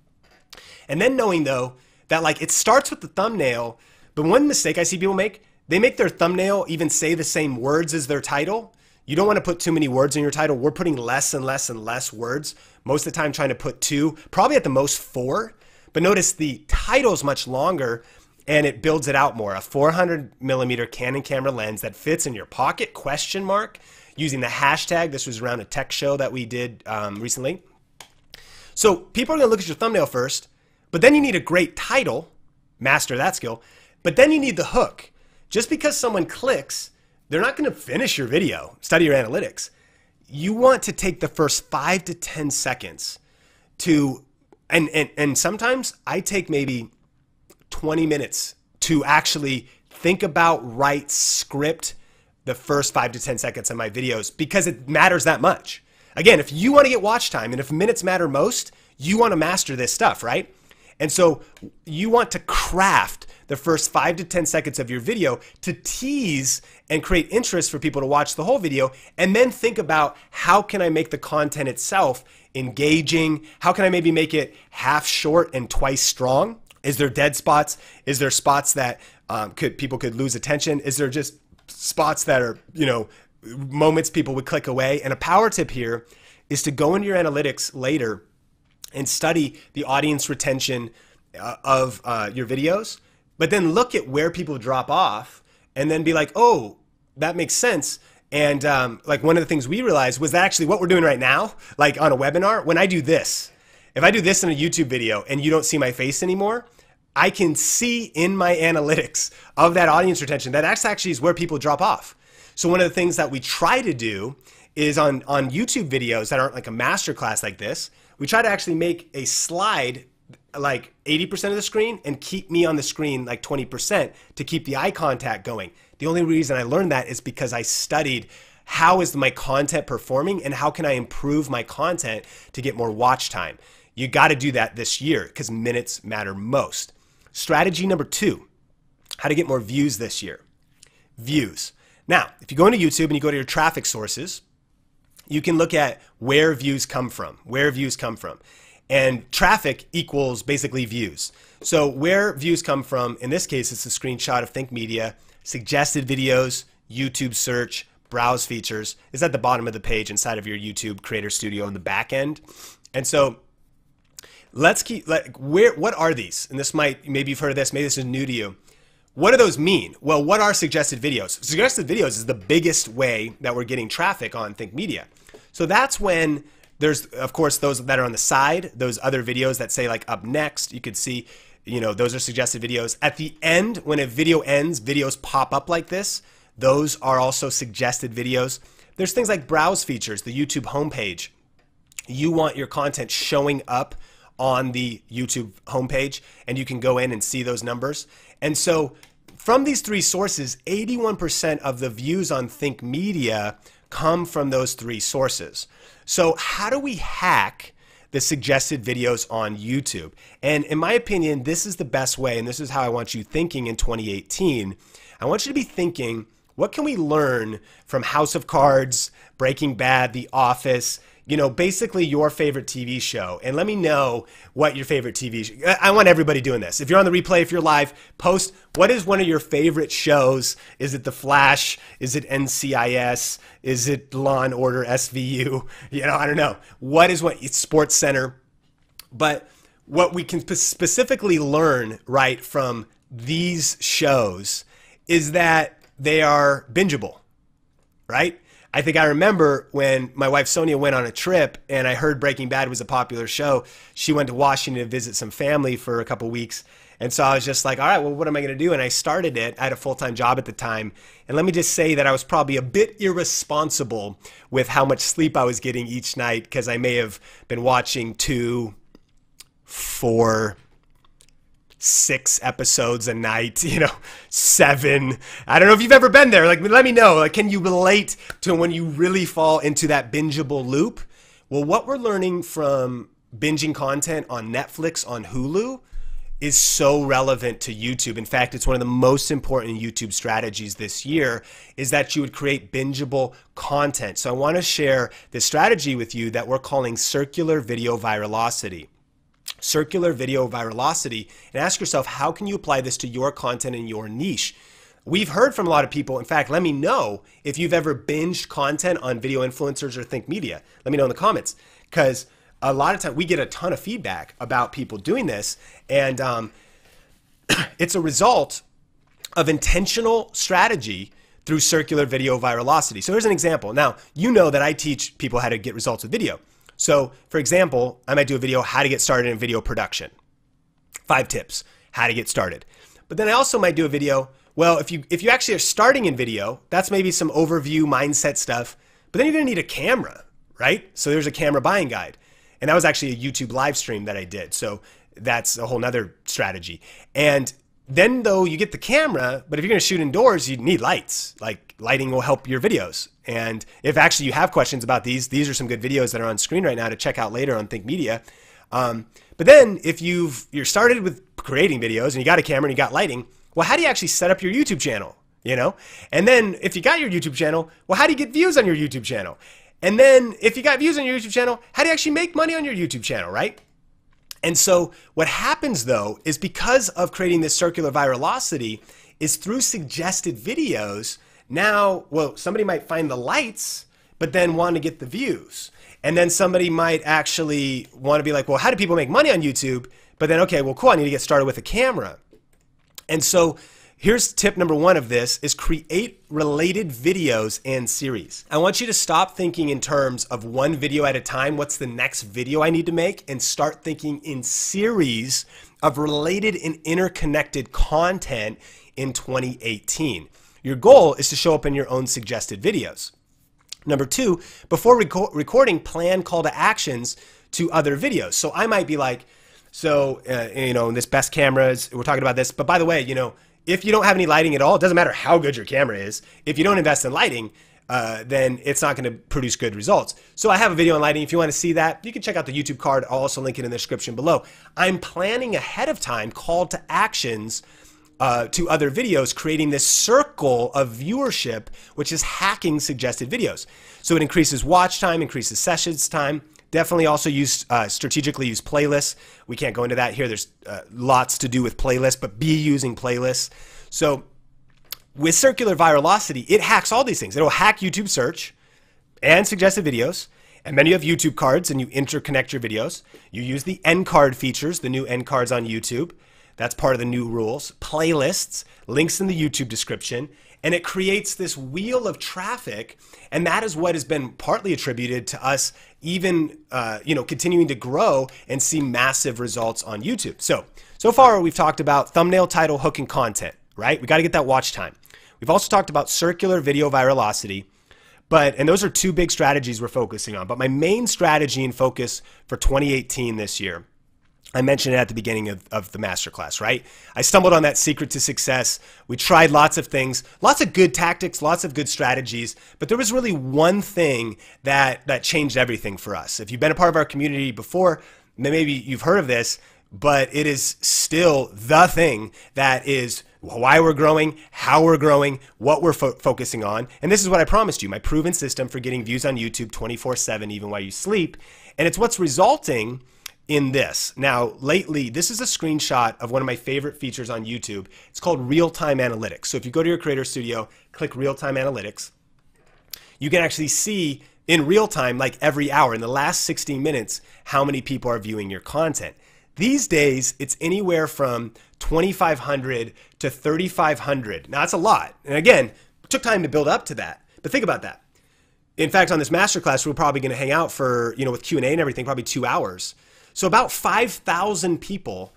And then knowing, though, that like it starts with the thumbnail, but one mistake I see people make, they make their thumbnail even say the same words as their title. You don't want to put too many words in your title. We're putting less and less and less words. Most of the time trying to put 2, probably at the most 4. But notice the title's much longer and it builds it out more. A 400 millimeter Canon camera lens that fits in your pocket, ? Using the hashtag. This was around a tech show that we did recently. So people are going to look at your thumbnail first, but then you need a great title, master that skill, but then you need the hook. Just because someone clicks, they're not going to finish your video. Study your analytics. You want to take the first 5 to 10 seconds to, and sometimes I take maybe 20 minutes to actually think about, write, script the first 5 to 10 seconds of my videos, because it matters that much. Again, if you want to get watch time and if minutes matter most, you want to master this stuff, right? And so you want to craft the first 5 to 10 seconds of your video to tease and create interest for people to watch the whole video, and then think about, how can I make the content itself engaging? How can I maybe make it half short and twice strong? Is there dead spots? Is there spots that people could lose attention? Is there just spots that are, moments people would click away? And a power tip here is to go into your analytics later and study the audience retention of your videos, but then look at where people drop off and then be like, oh, that makes sense. And like one of the things we realized was that actually what we're doing right now, like on a webinar, when I do this, if I do this in a YouTube video and you don't see my face anymore, I can see in my analytics of that audience retention that actually is where people drop off. So one of the things that we try to do is on YouTube videos that aren't like a masterclass like this, we try to actually make a slide like 80% of the screen and keep me on the screen like 20% to keep the eye contact going. The only reason I learned that is because I studied how is my content performing and how can I improve my content to get more watch time. You got to do that this year because minutes matter most. Strategy number 2, how to get more views this year. Views. Now, if you go into YouTube and you go to your traffic sources, you can look at where views come from, And traffic equals basically views. So where views come from, in this case, it's a screenshot of Think Media, suggested videos, YouTube search, browse features is at the bottom of the page inside of your YouTube Creator Studio in the back end. And so let's keep, what are these? And this maybe you've heard of this, maybe this is new to you. What do those mean? Well, what are suggested videos? Suggested videos is the biggest way that we're getting traffic on Think Media. So that's when There's, of course, those that are on the side, those other videos that say like up next. You could see, you know, those are suggested videos. At the end, when a video ends, videos pop up like this. Those are also suggested videos. There's things like browse features, the YouTube homepage. You want your content showing up on the YouTube homepage, and you can go in and see those numbers. And so from these three sources, 81% of the views on Think Media come from those three sources. So how do we hack the suggested videos on YouTube? And in my opinion, this is the best way, and this is how I want you thinking in 2018. I want you to be thinking, what can we learn from House of Cards, Breaking Bad, The Office, you know, basically your favorite TV show? And let me know what your favorite TV show. I want everybody doing this. If you're on the replay, if you're live, post, what is one of your favorite shows? Is it The Flash? Is it NCIS? Is it Law and Order SVU? You know, I don't know. What is what? It's Sports Center. But what we can specifically learn, right, from these shows is that they are bingeable, right? I think I remember when my wife Sonia went on a trip and I heard Breaking Bad was a popular show. She went to Washington to visit some family for a couple weeks. And so I was just like, all right, well, what am I going to do? And I started it. I had a full-time job at the time. And let me just say that I was probably a bit irresponsible with how much sleep I was getting each night, because I may have been watching 2, 4, 6 episodes a night, you know, 7. I don't know if you've ever been there. Like, let me know. Like, can you relate to when you really fall into that bingeable loop? Well, what we're learning from binging content on Netflix, on Hulu, is so relevant to YouTube. In fact, it's one of the most important YouTube strategies this year, is that you would create bingeable content. So I want to share this strategy with you that we're calling circular video virality. Circular video virality, and ask yourself, how can you apply this to your content in your niche? We've heard from a lot of people. In fact, let me know if you've ever binged content on video influencers or Think Media. Let me know in the comments, because a lot of times we get a ton of feedback about people doing this, and it's a result of intentional strategy through circular video virality. So here's an example. Now, you know that I teach people how to get results with video. So, for example, I might do a video, how to get started in video production. 5 tips, how to get started. But then I also might do a video, well, if you actually are starting in video, that's maybe some overview mindset stuff, but then you're going to need a camera, right? So there's a camera buying guide. And that was actually a YouTube live stream that I did. So that's a whole nother strategy. And then though you get the camera, but if you're going to shoot indoors, you need lights. Like, lighting will help your videos. And if actually you have questions about these are some good videos that are on screen right now to check out later on Think Media. But then if you're started with creating videos and you got a camera and you got lighting, well, how do you actually set up your YouTube channel? You know? And then if you got your YouTube channel, well, how do you get views on your YouTube channel? And then if you got views on your YouTube channel, how do you actually make money on your YouTube channel, right? And so what happens though is, because of creating this circular virality, is through suggested videos, now, well, somebody might find the lights, but then want to get the views. And then somebody might actually want to be like, well, how do people make money on YouTube? But then, okay, well, cool, I need to get started with a camera. And so here's tip number 1 of this, is create related videos and series. I want you to stop thinking in terms of one video at a time. What's the next video I need to make? And start thinking in series of related and interconnected content in 2018. Your goal is to show up in your own suggested videos. Number 2, before recording, plan call to actions to other videos. So I might be like, so, you know, this best cameras, we're talking about this, but by the way, you know, if you don't have any lighting at all, it doesn't matter how good your camera is. If you don't invest in lighting, then it's not going to produce good results. So I have a video on lighting. If you want to see that, you can check out the YouTube card. I'll also link it in the description below. I'm planning ahead of time call to actions to other videos, creating this circle of viewership, which is hacking suggested videos. So it increases watch time, increases sessions time. Definitely also strategically use playlists. We can't go into that here. There's lots to do with playlists, but be using playlists. So with circular virality, it hacks all these things. It will hack YouTube search and suggested videos. And then you have YouTube cards and you interconnect your videos. You use the end card features, the new end cards on YouTube. That's part of the new rules. Playlists, links in the YouTube description, and it creates this wheel of traffic. And that is what has been partly attributed to us even, continuing to grow and see massive results on YouTube. So far we've talked about thumbnail, title, hook, and content, right? We got to get that watch time. We've also talked about circular video virality, and those are two big strategies we're focusing on. But my main strategy and focus for 2018 this year, I mentioned it at the beginning of the masterclass, right? I stumbled on that secret to success. We tried lots of things, lots of good tactics, lots of good strategies, but there was really one thing that changed everything for us. If you've been a part of our community before, maybe you've heard of this, but it is still the thing that is why we're growing, how we're growing, what we're focusing on. And this is what I promised you, my proven system for getting views on YouTube 24/7, even while you sleep. And it's what's resulting in this. Now, lately, this is a screenshot of one of my favorite features on YouTube. It's called real-time analytics. So if you go to your Creator Studio, click real-time analytics, you can actually see in real time, like every hour, in the last 60 minutes, how many people are viewing your content. These days, it's anywhere from 2,500 to 3,500. Now, that's a lot. And again, it took time to build up to that. But think about that. In fact, on this masterclass, we're probably going to hang out for, with Q&A and everything, probably 2 hours. So about 5,000 people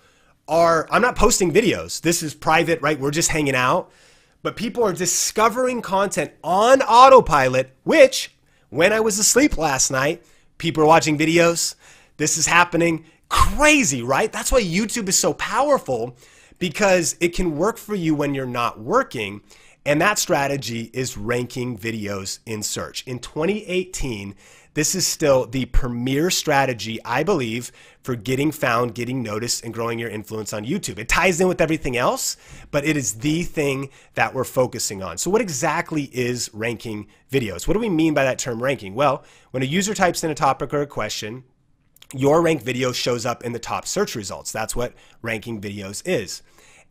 I'm not posting videos. This is private, right? We're just hanging out. But people are discovering content on autopilot, which, when I was asleep last night, people are watching videos. This is happening. Crazy, right? That's why YouTube is so powerful, because it can work for you when you're not working. And that strategy is ranking videos in search. In 2018, this is still the premier strategy, I believe, for getting found, getting noticed, and growing your influence on YouTube. It ties in with everything else, but it is the thing that we're focusing on. So what exactly is ranking videos? What do we mean by that term ranking? Well, when a user types in a topic or a question, your ranked video shows up in the top search results. That's what ranking videos is.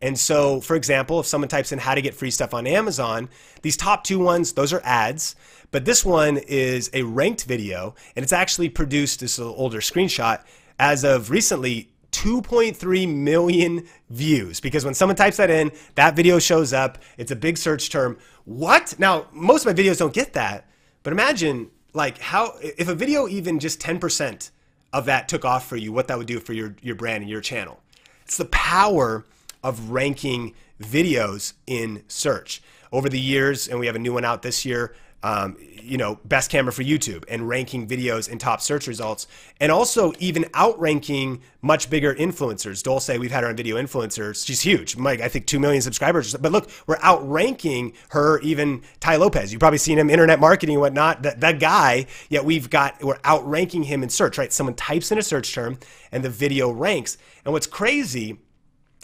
And so, for example, if someone types in how to get free stuff on Amazon, these top 2 ones, those are ads. But this one is a ranked video, and it's actually produced, this is an older screenshot, as of recently, 2.3 million views. Because when someone types that in, that video shows up. It's a big search term. What? Now, most of my videos don't get that. But imagine, if a video even just 10% of that took off for you, what that would do for your brand and your channel. It's the power of ranking videos in search. Over the years, and we have a new one out this year, best camera for YouTube, and ranking videos in top search results, and also even outranking much bigger influencers. Dulce, we've had her on Video Influencers. She's huge. I think 2 million subscribers. But look, we're outranking her, even Ty Lopez. You've probably seen him, internet marketing and whatnot, that guy, yet we're outranking him in search, right? Someone types in a search term and the video ranks. And what's crazy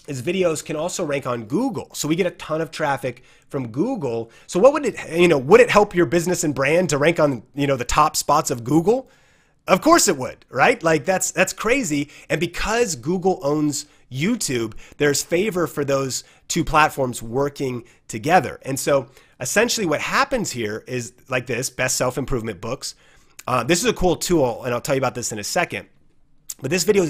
is videos can also rank on Google. So we get a ton of traffic from Google. So what would it help your business and brand to rank on, the top spots of Google? Of course it would, right? That's crazy. And because Google owns YouTube, there's favor for those two platforms working together. And so essentially what happens here is like this, best self-improvement books. This is a cool tool, and I'll tell you about this in a second. But this video,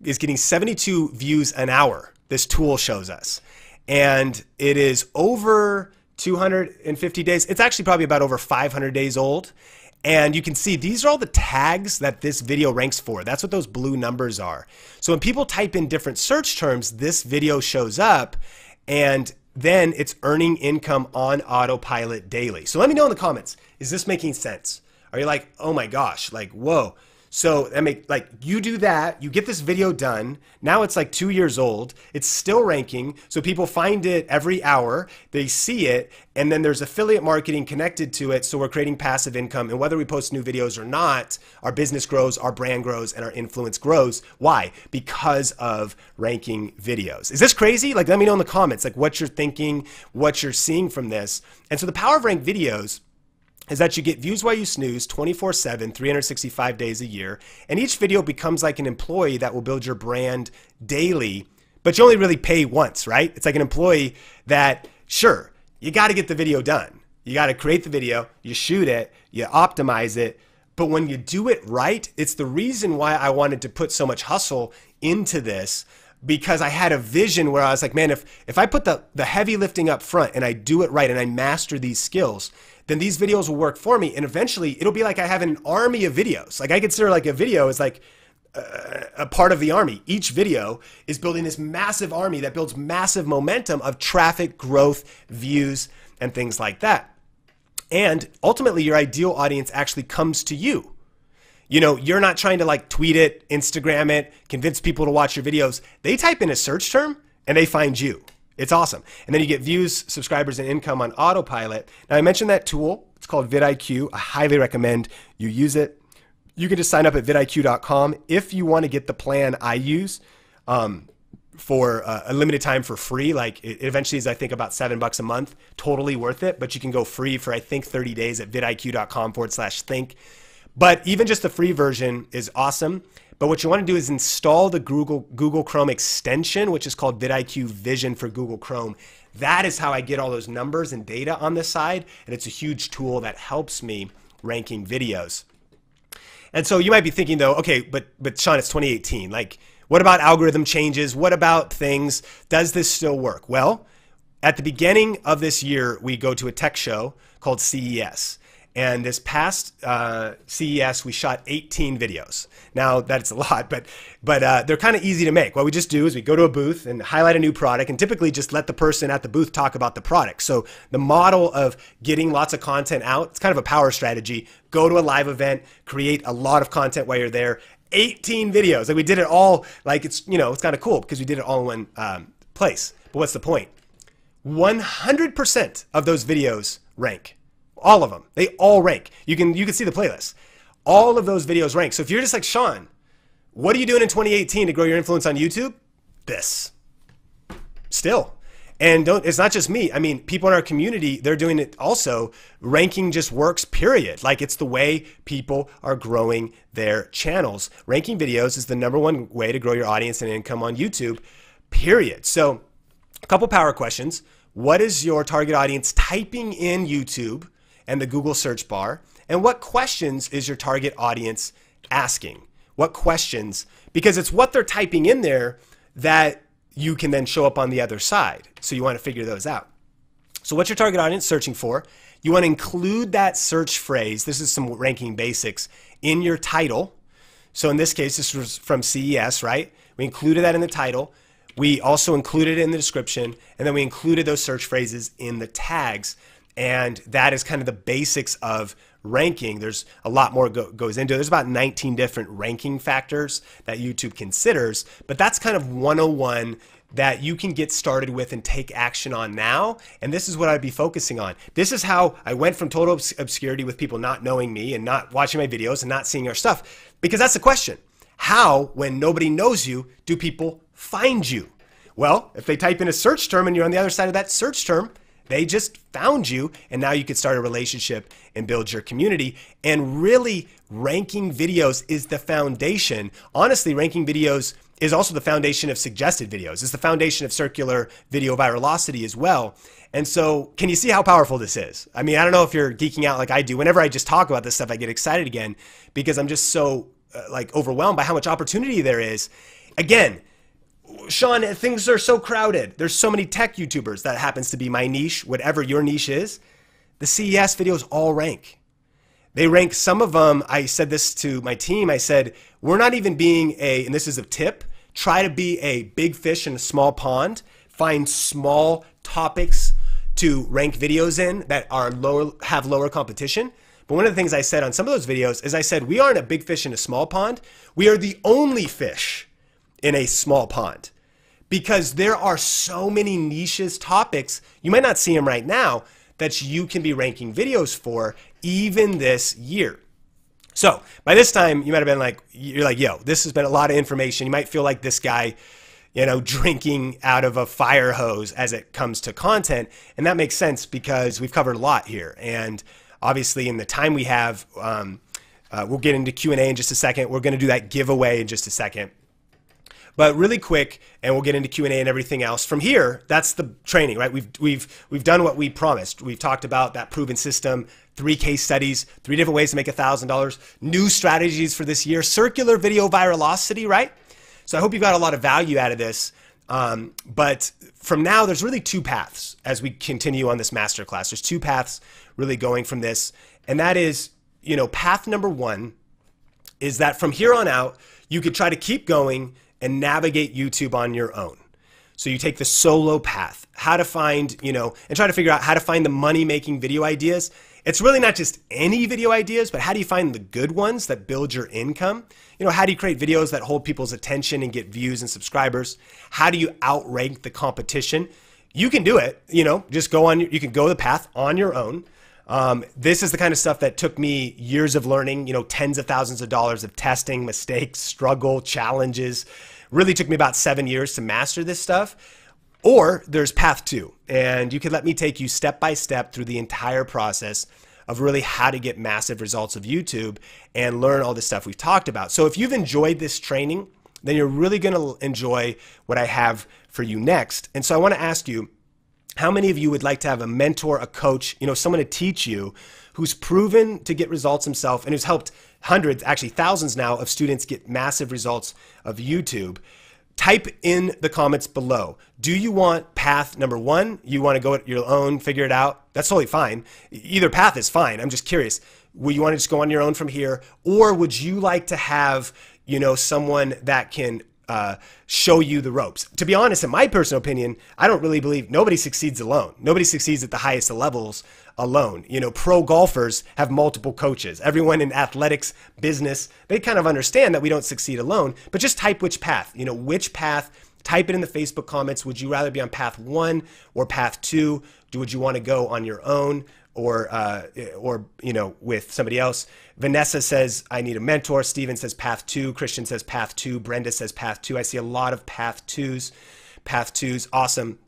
is getting 72 views an hour. This tool shows us. And it is over 250 days. It's actually probably about over 500 days old. And you can see these are all the tags that this video ranks for. That's what those blue numbers are. So when people type in different search terms, this video shows up, and then it's earning income on autopilot daily. So let me know in the comments, is this making sense? Are you like, oh my gosh, whoa. So you do that, you get this video done. Now it's 2 years old. It's still ranking. So people find it every hour. They see it. And then there's affiliate marketing connected to it. So we're creating passive income. And whether we post new videos or not, our business grows, our brand grows, and our influence grows. Why? Because of ranking videos. Is this crazy? Let me know in the comments, what you're thinking, what you're seeing from this. And so the power of ranked videos is that you get views while you snooze 24/7, 365 days a year. And each video becomes like an employee that will build your brand daily, but you only really pay once, right? It's like an employee that, sure, you got to get the video done. You got to create the video, you shoot it, you optimize it. But when you do it right, it's the reason why I wanted to put so much hustle into this. because I had a vision where I was like, man, if I put the heavy lifting up front and I do it right and I master these skills, then these videos will work for me. And eventually it'll be like I have an army of videos. Like I consider like a video is like a part of the army. Each video is building this massive army that builds massive momentum of traffic, growth, views, and things like that. And ultimately your ideal audience actually comes to you. You know, you're not trying to like tweet it, Instagram it, convince people to watch your videos. They type in a search term and they find you. It's awesome. And then you get views, subscribers, and income on autopilot. Now I mentioned that tool. It's called vidIQ. I highly recommend you use it. You can just sign up at vidIQ.com if you want to get the plan I use for a limited time for free. Like it eventually is, I think, about $7 a month. Totally worth it. But you can go free for, I think, 30 days at vidIQ.com/think. But even just the free version is awesome. But what you want to do is install the Google Chrome extension, which is called vidIQ Vision for Google Chrome. That is how I get all those numbers and data on this side. And it's a huge tool that helps me ranking videos. And so you might be thinking though, okay, but Sean, it's 2018. Like, what about algorithm changes? What about things? Does this still work? Well, at the beginning of this year, we go to a tech show called CES. And this past CES, we shot 18 videos. Now, that's a lot, but they're kind of easy to make. What we just do is we go to a booth and highlight a new product and typically just let the person at the booth talk about the product. So the model of getting lots of content out, it's kind of a power strategy. Go to a live event, create a lot of content while you're there. 18 videos. Like we did it all, like it's, you know, it's kind of cool because we did it all in one place. But what's the point? 100% of those videos rank. All of them. They all rank. You can see the playlist. All of those videos rank. So if you're just like, Sean, what are you doing in 2018 to grow your influence on YouTube? This. Still. And it's not just me. I mean, people in our community, they're doing it also. Ranking just works, period. Like it's the way people are growing their channels. Ranking videos is the #1 way to grow your audience and income on YouTube, period. So a couple power questions. What is your target audience typing in YouTube and the Google search bar? And what questions is your target audience asking? What questions? Because it's what they're typing in there that you can then show up on the other side. So you want to figure those out. So what's your target audience searching for? You want to include that search phrase. This is some ranking basics in your title. So in this case, this was from CES, right? We included that in the title. We also included it in the description, and then we included those search phrases in the tags. And that is kind of the basics of ranking. There's a lot more goes into it. There's about 19 different ranking factors that YouTube considers, but that's kind of 101 that you can get started with and take action on now. And this is what I'd be focusing on. This is how I went from total obscurity with people not knowing me and not watching my videos and not seeing our stuff. Because that's the question. How, when nobody knows you, do people find you? Well, if they type in a search term and you're on the other side of that search term, they just found you, and now you could start a relationship and build your community. And really, ranking videos is the foundation. Honestly, ranking videos is also the foundation of suggested videos. It's the foundation of circular video virality as well. And so, can you see how powerful this is? I mean, I don't know if you're geeking out like I do. Whenever I just talk about this stuff, I get excited again because I'm just so like overwhelmed by how much opportunity there is. Again, Sean, things are so crowded. There's so many tech YouTubers. That happens to be my niche, whatever your niche is. The CES videos all rank. They rank, some of them, I said this to my team, I said, we're not even being and this is a tip, try to be a big fish in a small pond. Find small topics to rank videos in that are have lower competition. But one of the things I said on some of those videos is I said, we aren't a big fish in a small pond. We are the only fish in a small pond, because there are so many niches, topics, you might not see them right now, that you can be ranking videos for even this year. So by this time, you might have been like, you're like, yo, this has been a lot of information. You might feel like this guy, you know, drinking out of a fire hose as it comes to content. And that makes sense because we've covered a lot here. And obviously in the time we have, we'll get into Q&A in just a second. We're going to do that giveaway in just a second. But really quick, and we'll get into Q&A and everything else. From here, that's the training, right? We've done what we promised. We've talked about that proven system, 3 case studies, 3 different ways to make $1,000, new strategies for this year, circular video virality, right? So I hope you got a lot of value out of this. But from now, there's really two paths as we continue on this masterclass. There's two paths really going from this. And that is, path number one is that from here on out, you could try to keep going and navigate YouTube on your own. So you take the solo path, how to find, and try to figure out how to find the money-making video ideas. It's really not just any video ideas, but how do you find the good ones that build your income? How do you create videos that hold people's attention and get views and subscribers? How do you outrank the competition? You can do it, just go on, you can go the path on your own. This is the kind of stuff that took me years of learning, tens of thousands of dollars of testing, mistakes, struggle, challenges. Really took me about 7 years to master this stuff. Or there's path two, and you can let me take you step by step through the entire process of really how to get massive results of YouTube and learn all this stuff we've talked about. So if you've enjoyed this training, then you're really going to enjoy what I have for you next. And so I want to ask you, how many of you would like to have a mentor, a coach, someone to teach you who's proven to get results himself and who's helped hundreds, actually thousands now of students get massive results of YouTube? Type in the comments below. Do you want path number one? You want to go at your own, figure it out? That's totally fine. Either path is fine. I'm just curious. Will you want to just go on your own from here? Or would you like to have, someone that can show you the ropes? To be honest, in my personal opinion, I don't really believe nobody succeeds alone. Nobody succeeds at the highest levels alone. Pro golfers have multiple coaches. Everyone in athletics, business, they kind of understand that we don't succeed alone, but just type which path, which path, type it in the Facebook comments. Would you rather be on path one or path two? Would you want to go on your own or with somebody else? Vanessa says, I need a mentor. Steven says path two. Christian says path two. Brenda says path two. I see a lot of path twos. Path twos. Awesome.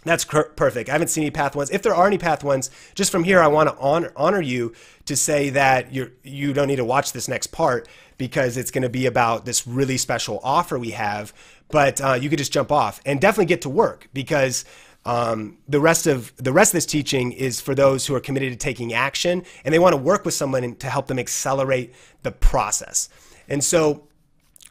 That's perfect. I haven't seen any path ones. If there are any path ones, just from here, I want to honor you to say that you don't need to watch this next part because it's going to be about this really special offer we have. But you could just jump off and definitely get to work because the rest of this teaching is for those who are committed to taking action and they want to work with someone to help them accelerate the process. And so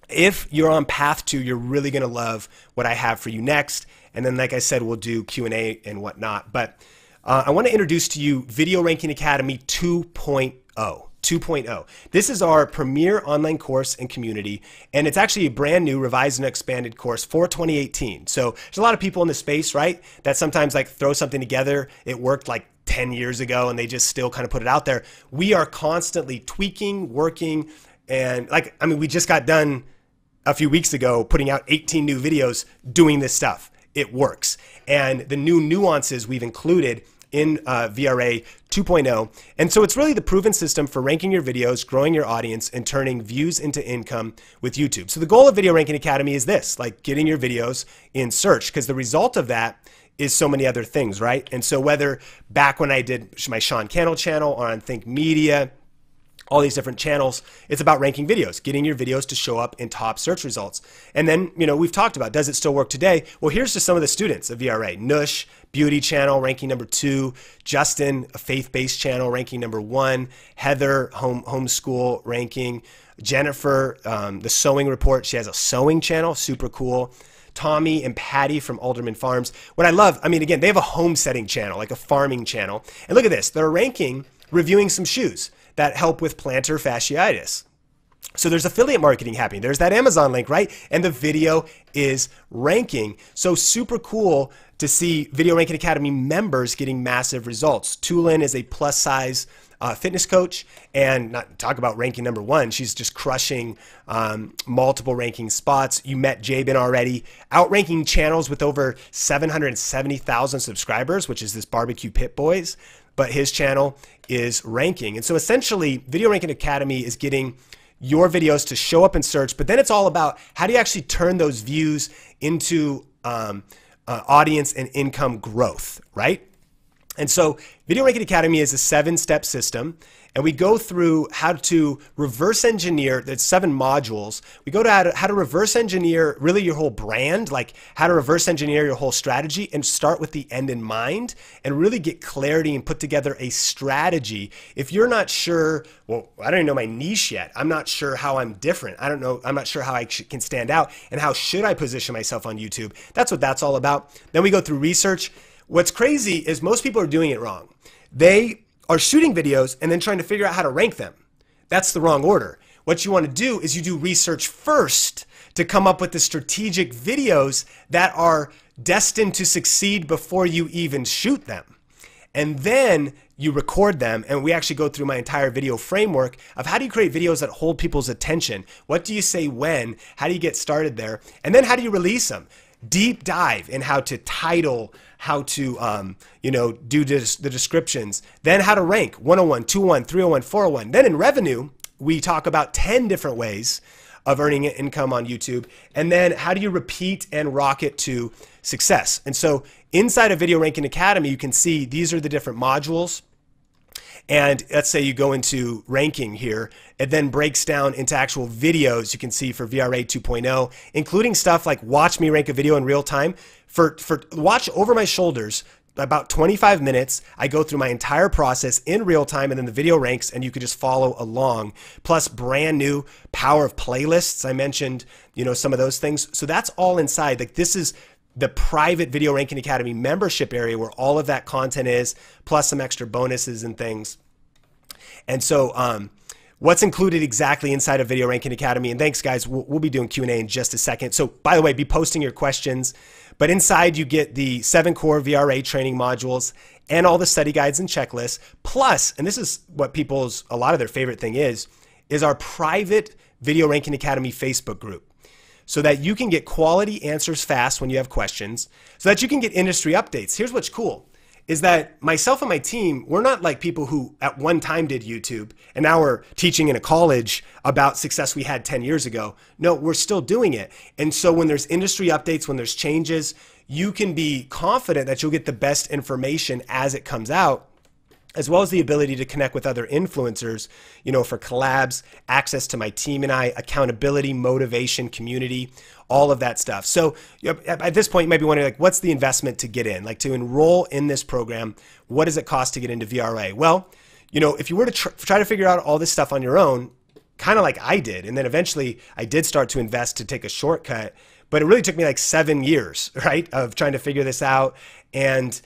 if you're on path two, you're really going to love what I have for you next. And then, like I said, we'll do Q&A and whatnot. But I want to introduce to you Video Ranking Academy 2.0. 2.0. This is our premier online course and community, and it's actually a brand new revised and expanded course for 2018. So there's a lot of people in the space, right, that sometimes like throw something together. It worked like 10 years ago and they just still kind of put it out there. We are constantly tweaking, working, and we just got done a few weeks ago putting out 18 new videos doing this stuff. It works. And the new nuances we've included in VRA 2.0. And so it's really the proven system for ranking your videos, growing your audience, and turning views into income with YouTube. So the goal of Video Ranking Academy is this, like getting your videos in search, because the result of that is so many other things, right? And so whether back when I did my Sean Cannell channel or on Think Media, all these different channels, it's about ranking videos, getting your videos to show up in top search results. And then, we've talked about, does it still work today? Well, here's just some of the students of VRA. Nush, beauty channel, ranking number 2. Justin, a faith-based channel, ranking number 1. Heather, homeschool, ranking. Jennifer, the sewing report. She has a sewing channel, super cool. Tommy and Patty from Alderman Farms. What I love, again, they have a homesteading channel, like a farming channel. And look at this, they're ranking, reviewing some shoes that help with plantar fasciitis. So there's affiliate marketing happening. There's that Amazon link, right? And the video is ranking. So super cool to see Video Ranking Academy members getting massive results. Tulin is a plus size fitness coach, and not talk about ranking number 1. She's just crushing multiple ranking spots. You met Jabin already. Outranking channels with over 770,000 subscribers, which is this Barbecue Pit Boys. But his channel is ranking. And so essentially, Video Ranking Academy is getting your videos to show up in search, but then it's all about how do you actually turn those views into audience and income growth, right? And so Video Ranking Academy is a 7-step system, and we go through how to reverse engineer, there's 7 modules. We go to how to reverse engineer really your whole brand, like how to reverse engineer your whole strategy and start with the end in mind and really get clarity and put together a strategy. If you're not sure, well, I don't even know my niche yet. I'm not sure how I'm different. I don't know. I'm not sure how I can stand out and how should I position myself on YouTube. That's what that's all about. Then we go through research. What's crazy is most people are doing it wrong. They are shooting videos and then trying to figure out how to rank them. That's the wrong order. What you want to do is you do research first to come up with the strategic videos that are destined to succeed before you even shoot them. And then you record them, and we actually go through my entire video framework of how do you create videos that hold people's attention? What do you say when? How do you get started there? And then how do you release them? Deep dive in how to title, how to do the descriptions, then how to rank 101, 201, 301, 401. Then in revenue, we talk about 10 different ways of earning income on YouTube. And then how do you repeat and rock it to success? And so inside of Video Ranking Academy, you can see these are the different modules. And let's say you go into ranking here, it then breaks down into actual videos you can see for VRA 2.0, including stuff like watch me rank a video in real time. For watch over my shoulders, about 25 minutes, I go through my entire process in real time, and then the video ranks, and you could just follow along. Plus brand new power of playlists. I mentioned, some of those things. So that's all inside. Like this is the private Video Ranking Academy membership area where all of that content is, plus some extra bonuses and things. And so what's included exactly inside of Video Ranking Academy, and thanks guys, we'll be doing Q&A in just a second. So by the way, be posting your questions, but inside you get the 7 core VRA training modules and all the study guides and checklists, plus, and this is what a lot of their favorite thing is our private Video Ranking Academy Facebook group, so that you can get quality answers fast when you have questions, so that you can get industry updates. Here's what's cool, is that myself and my team, we're not like people who at one time did YouTube and now we're teaching in a college about success we had 10 years ago. No, we're still doing it. And so when there's industry updates, when there's changes, you can be confident that you'll get the best information as it comes out, as well as the ability to connect with other influencers, for collabs, access to my team and I, accountability, motivation, community, all of that stuff. So at this point, you might be wondering, like, what's the investment to get in? Like, to enroll in this program, what does it cost to get into VRA? Well, if you were to try to figure out all this stuff on your own, kind of like I did, and then eventually I did start to invest to take a shortcut, but it really took me like 7 years, right, of trying to figure this out, and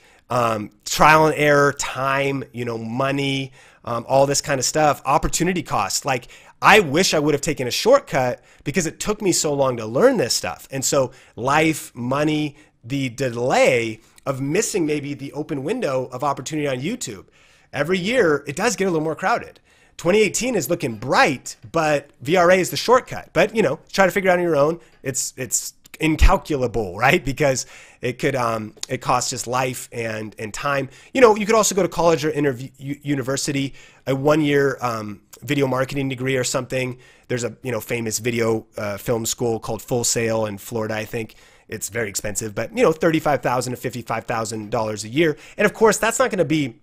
trial and error, time, money, all this kind of stuff, opportunity costs. Like, I wish I would have taken a shortcut because it took me so long to learn this stuff. And so life, money, the delay of missing maybe the open window of opportunity on YouTube. Every year, it does get a little more crowded. 2018 is looking bright, but VRA is the shortcut. But, try to figure it out on your own. It's incalculable, right? Because it could it costs just life and time. You could also go to college or university, a 1-year video marketing degree or something. There's a famous video film school called Full Sail in Florida, I think. It's very expensive, but $35,000 to $55,000 a year. And of course, that's not going to be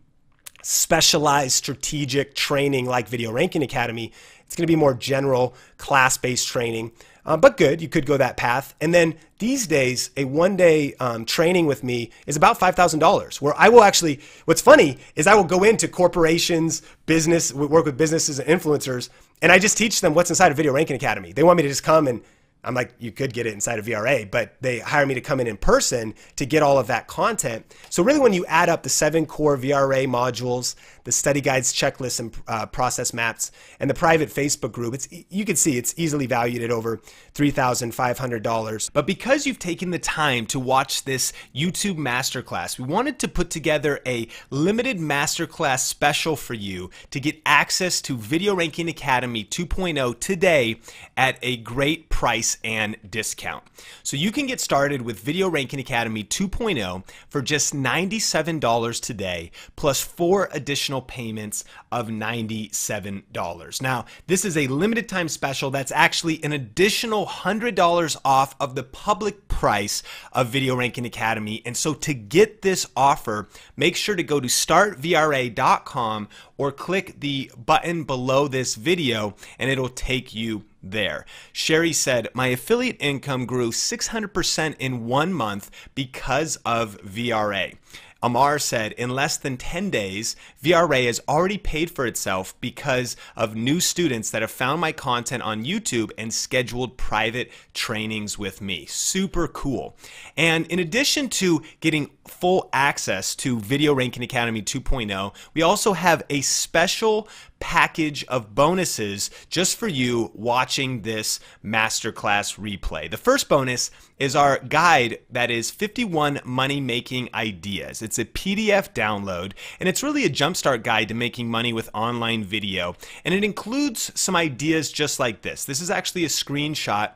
specialized strategic training like Video Ranking Academy. It's going to be more general class-based training. But good, you could go that path. And then these days, a 1-day training with me is about $5,000, where I will actually, what's funny is I will go into corporations, work with businesses and influencers, and I just teach them what's inside of Video Ranking Academy. They want me to just come, and I'm like, you could get it inside of VRA, but they hire me to come in person to get all of that content. So really, when you add up the 7 core VRA modules, the study guides, checklists, and process maps, and the private Facebook group, you can see it's easily valued at over $3,500. But because you've taken the time to watch this YouTube Masterclass, we wanted to put together a limited Masterclass special for you to get access to Video Ranking Academy 2.0 today at a great price price and discount. So you can get started with Video Ranking Academy 2.0 for just $97 today, plus 4 additional payments of $97. Now, this is a limited time special that's actually an additional $100 off of the public price of Video Ranking Academy. And so to get this offer, make sure to go to startvra.com or click the button below this video and it'll take you there. Sherry said, my affiliate income grew 600% in 1 month because of VRA. Amar said, in less than 10 days, VRA has already paid for itself because of new students that have found my content on YouTube and scheduled private trainings with me. Super cool. And in addition to getting full access to Video Ranking Academy 2.0, we also have a special package of bonuses just for you watching this masterclass replay. The first bonus is our guide that is 51 money-making ideas. It's a PDF download, and it's really a jumpstart guide to making money with online video. And it includes some ideas just like this. This is actually a screenshot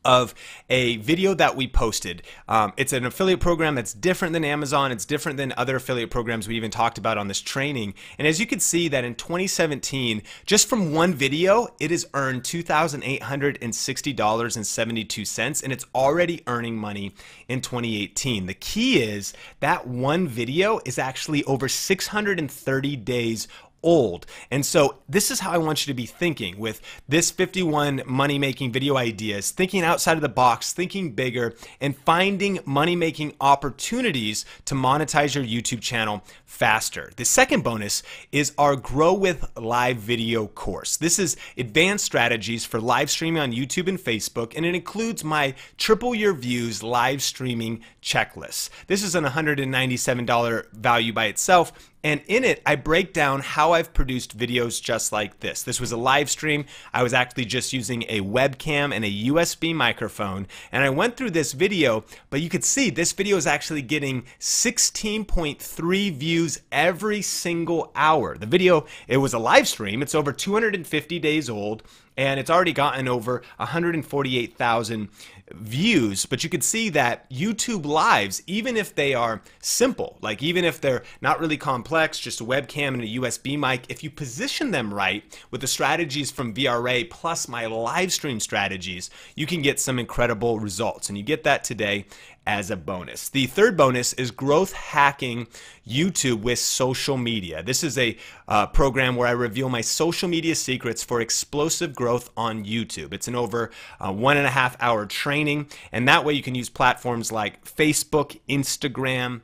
of a video that we posted. It's an affiliate program that's different than Amazon. It's different than other affiliate programs we even talked about on this training. And as you can see that in 2017, just from one video, it has earned $2,860.72, and it's already earning money in 2018. The key is that one video is actually over 630 days old. And so this is how I want you to be thinking with this 51 money-making video ideas, thinking outside of the box, thinking bigger, and finding money-making opportunities to monetize your YouTube channel faster. The second bonus is our Grow with Live video course. This is advanced strategies for live streaming on YouTube and Facebook, and it includes my triple your views live streaming checklist. This is an $197 value by itself. And in it, I break down how I've produced videos just like this. This was a live stream. I was actually just using a webcam and a USB microphone. And I went through this video, but you could see this video is actually getting 16.3 views every single hour. The video, it was a live stream. It's over 250 days old, and it's already gotten over 148,000 views. But you could see that YouTube Lives, even if they are simple, like even if they're not really complex, just a webcam and a USB mic, if you position them right with the strategies from VRA plus my live stream strategies, you can get some incredible results. And you get that today as a bonus. The third bonus is growth hacking YouTube with social media. This is a program where I reveal my social media secrets for explosive growth on YouTube. It's an over 1.5 hour training, and that way you can use platforms like Facebook, Instagram,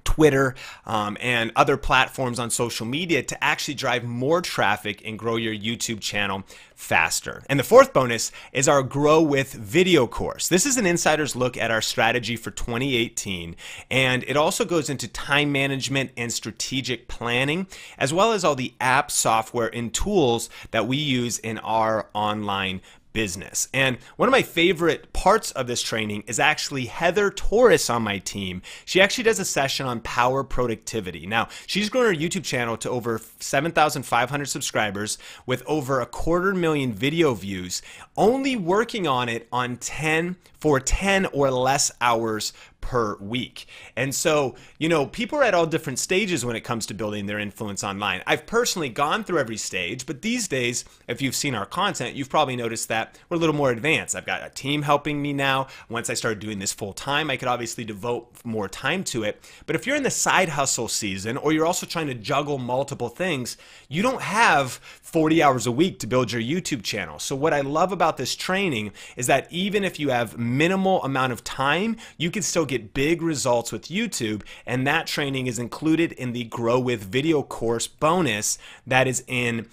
Twitter, and other platforms on social media to actually drive more traffic and grow your YouTube channel faster. And the fourth bonus is our Grow with Video course. This is an insider's look at our strategy for 2018, and it also goes into time management and strategic planning, as well as all the apps, software, and tools that we use in our online business. And one of my favorite parts of this training is actually Heather Torres on my team. She actually does a session on power productivity. Now, she's grown her YouTube channel to over 7,500 subscribers with over 250,000 video views, only working on it on 10 or less hours per week. And so, you know, people are at all different stages when it comes to building their influence online. I've personally gone through every stage, but these days, if you've seen our content, you've probably noticed that we're a little more advanced. I've got a team helping me now. Once I started doing this full time, I could obviously devote more time to it. But if you're in the side hustle season, or you're also trying to juggle multiple things, you don't have 40 hours a week to build your YouTube channel. So what I love about this training is that even if you have minimal amount of time, you can still get big results with YouTube, and that training is included in the Grow with Video course bonus that is in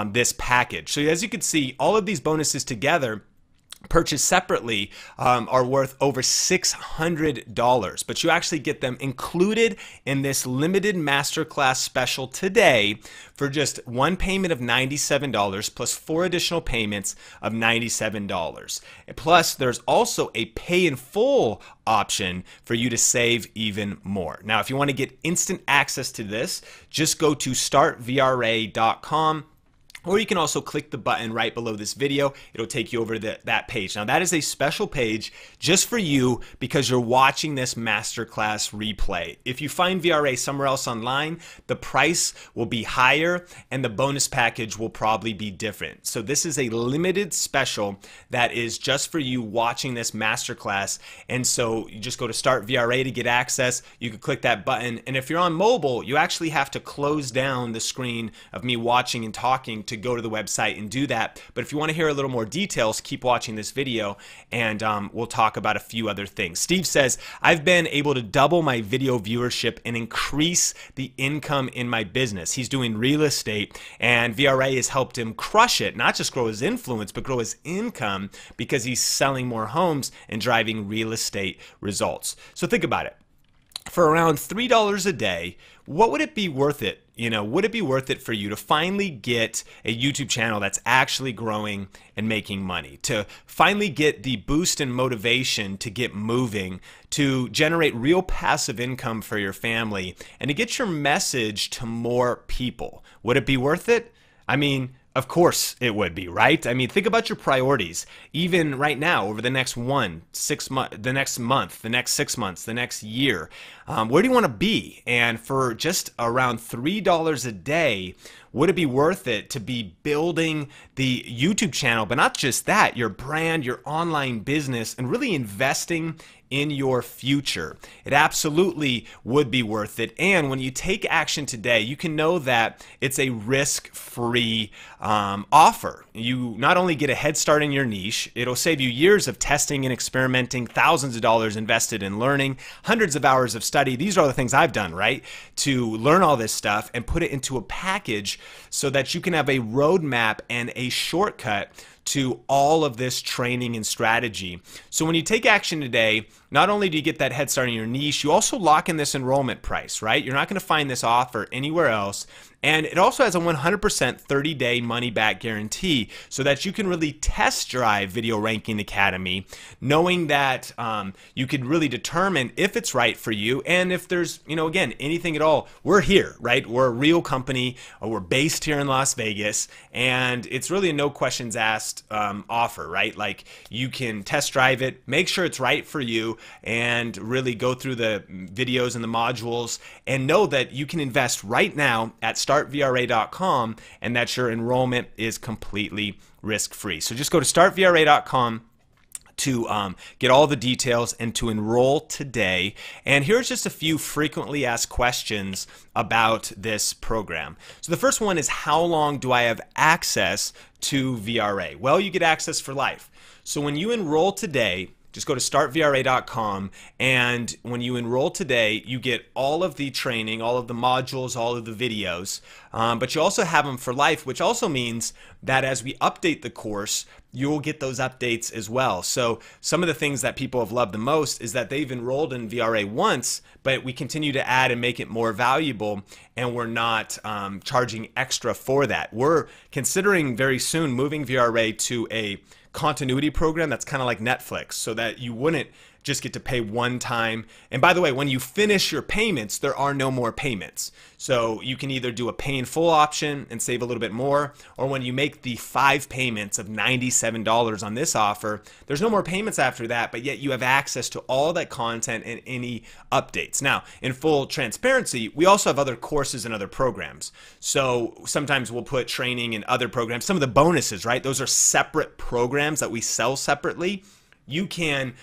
this package. So as you can see, all of these bonuses together, purchased separately, are worth over $600, but you actually get them included in this limited masterclass special today for just one payment of $97 plus 4 additional payments of $97. Plus, there's also a pay in full option for you to save even more. Now, if you want to get instant access to this, just go to startvra.com Or you can also click the button right below this video. It'll take you over to that page. Now that is a special page just for you because you're watching this masterclass replay. If you find VRA somewhere else online, the price will be higher and the bonus package will probably be different. So this is a limited special that is just for you watching this masterclass. And so you just go to Start VRA to get access. You can click that button. And if you're on mobile, you actually have to close down the screen of me watching and talking to go to the website and do that. But if you want to hear a little more details, keep watching this video and we'll talk about a few other things. Steve says, I've been able to double my video viewership and increase the income in my business. He's doing real estate and VRA has helped him crush it, not just grow his influence, but grow his income because he's selling more homes and driving real estate results. So think about it. For around $3 a day, what would it be worth it? Would it be worth it for you to finally get a YouTube channel that's actually growing and making money? To finally get the boost and motivation to get moving, to generate real passive income for your family, and to get your message to more people? Would it be worth it? I mean, of course it would be, right? I mean, think about your priorities. Even right now, over the next the next month, the next 6 months, the next year, where do you want to be? And for just around $3 a day, would it be worth it to be building the YouTube channel, but not just that, your brand, your online business, and really investing in your future? It absolutely would be worth it. And when you take action today, you can know that it's a risk-free offer. You not only get a head start in your niche, it'll save you years of testing and experimenting, thousands of dollars invested in learning, hundreds of hours of study. These are all the things I've done, right? To learn all this stuff and put it into a package so that you can have a roadmap and a shortcut to all of this training and strategy. So when you take action today, not only do you get that head start in your niche, you also lock in this enrollment price, right? You're not going to find this offer anywhere else. And it also has a 100% 30-day money-back guarantee so that you can really test drive Video Ranking Academy, knowing that you can really determine if it's right for you and if there's, again, anything at all. We're here, right? We're a real company. We're based here in Las Vegas, and it's really a no questions asked offer, right? Like you can test drive it, make sure it's right for you, and really go through the videos and the modules and know that you can invest right now at startvra.com and that your enrollment is completely risk-free. So just go to startvra.com to get all the details and to enroll today. And here's just a few frequently asked questions about this program. So the first one is, how long do I have access to VRA? Well, you get access for life. So when you enroll today, just go to startvra.com, and when you enroll today, you get all of the training, all of the modules, all of the videos, but you also have them for life, which also means that as we update the course, you'll get those updates as well. So some of the things that people have loved the most is that they've enrolled in VRA once, but we continue to add and make it more valuable, and we're not charging extra for that. We're considering very soon moving VRA to a continuity program that's kind of like Netflix, so that you wouldn't just get to pay one time. And by the way, when you finish your payments, there are no more payments. So you can either do a pay in full option and save a little bit more, or when you make the 5 payments of $97 on this offer, there's no more payments after that, but yet you have access to all that content and any updates. Now, in full transparency, we also have other courses and other programs. So sometimes we'll put training in other programs. Some of the bonuses, right? Those are separate programs that we sell separately. You can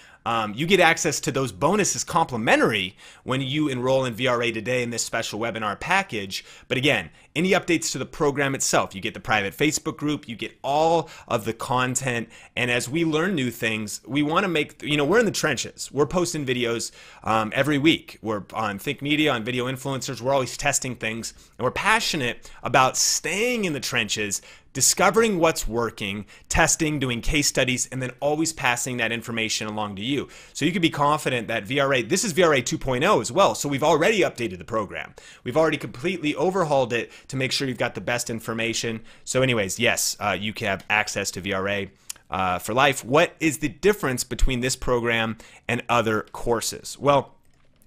you get access to those bonuses complimentary when you enroll in VRA today in this special webinar package. But again, any updates to the program itself, you get the private Facebook group, you get all of the content. And as we learn new things, we want to make, we're in the trenches. We're posting videos every week. We're on Think Media, on Video Influencers. We're always testing things, and we're passionate about staying in the trenches, discovering what's working, testing, doing case studies, and then always passing that information along to you. So you can be confident that VRA, this is VRA 2.0 as well. So we've already updated the program. We've already completely overhauled it to make sure you've got the best information. So anyways, yes, you can have access to VRA for life. What is the difference between this program and other courses? Well,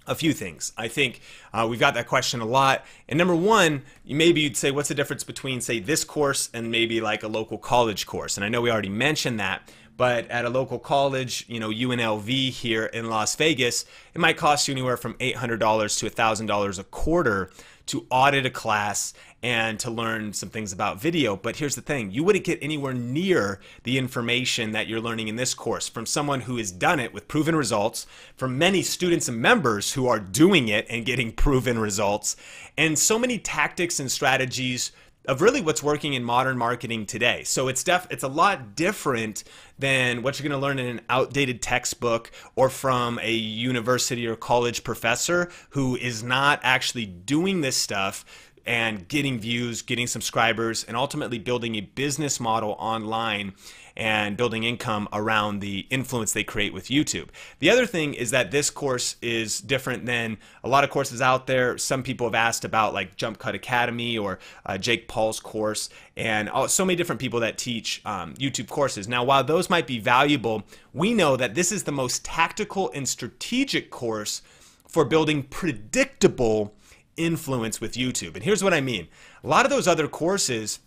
A few things. I think we've got that question a lot. And number one, you'd say, what's the difference between, say, this course and maybe like a local college course? And I know we already mentioned that, but at a local college, UNLV here in Las Vegas, it might cost you anywhere from $800 to $1,000 a quarter to audit a class and to learn some things about video. But here's the thing, you wouldn't get anywhere near the information that you're learning in this course from someone who has done it with proven results, from many students and members who are doing it and getting proven results, and so many tactics and strategies of really what's working in modern marketing today. So it's a lot different than what you're going to learn in an outdated textbook or from a university or college professor who is not actually doing this stuff and getting views, getting subscribers, and ultimately building a business model online and building income around the influence they create with YouTube. The other thing is that this course is different than a lot of courses out there. Some people have asked about like Jump Cut Academy or Jake Paul's course, and so many different people that teach YouTube courses. Now, while those might be valuable, we know that this is the most tactical and strategic course for building predictable influence with YouTube. And here's what I mean. A lot of those other courses,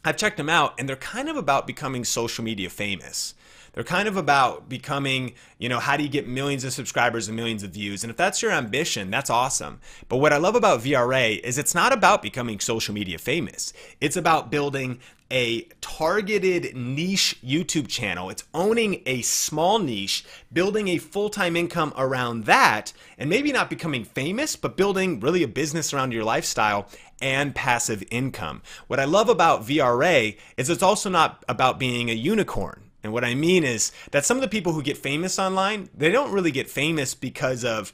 I've checked them out, and they're kind of about becoming social media famous. They're kind of about becoming, how do you get millions of subscribers and millions of views? And if that's your ambition, that's awesome. But what I love about VRA is it's not about becoming social media famous. It's about building a targeted niche YouTube channel. It's owning a small niche, building a full-time income around that, and maybe not becoming famous, but building really a business around your lifestyle and passive income. What I love about VRA is it's also not about being a unicorn. And what I mean is that some of the people who get famous online, they don't really get famous because of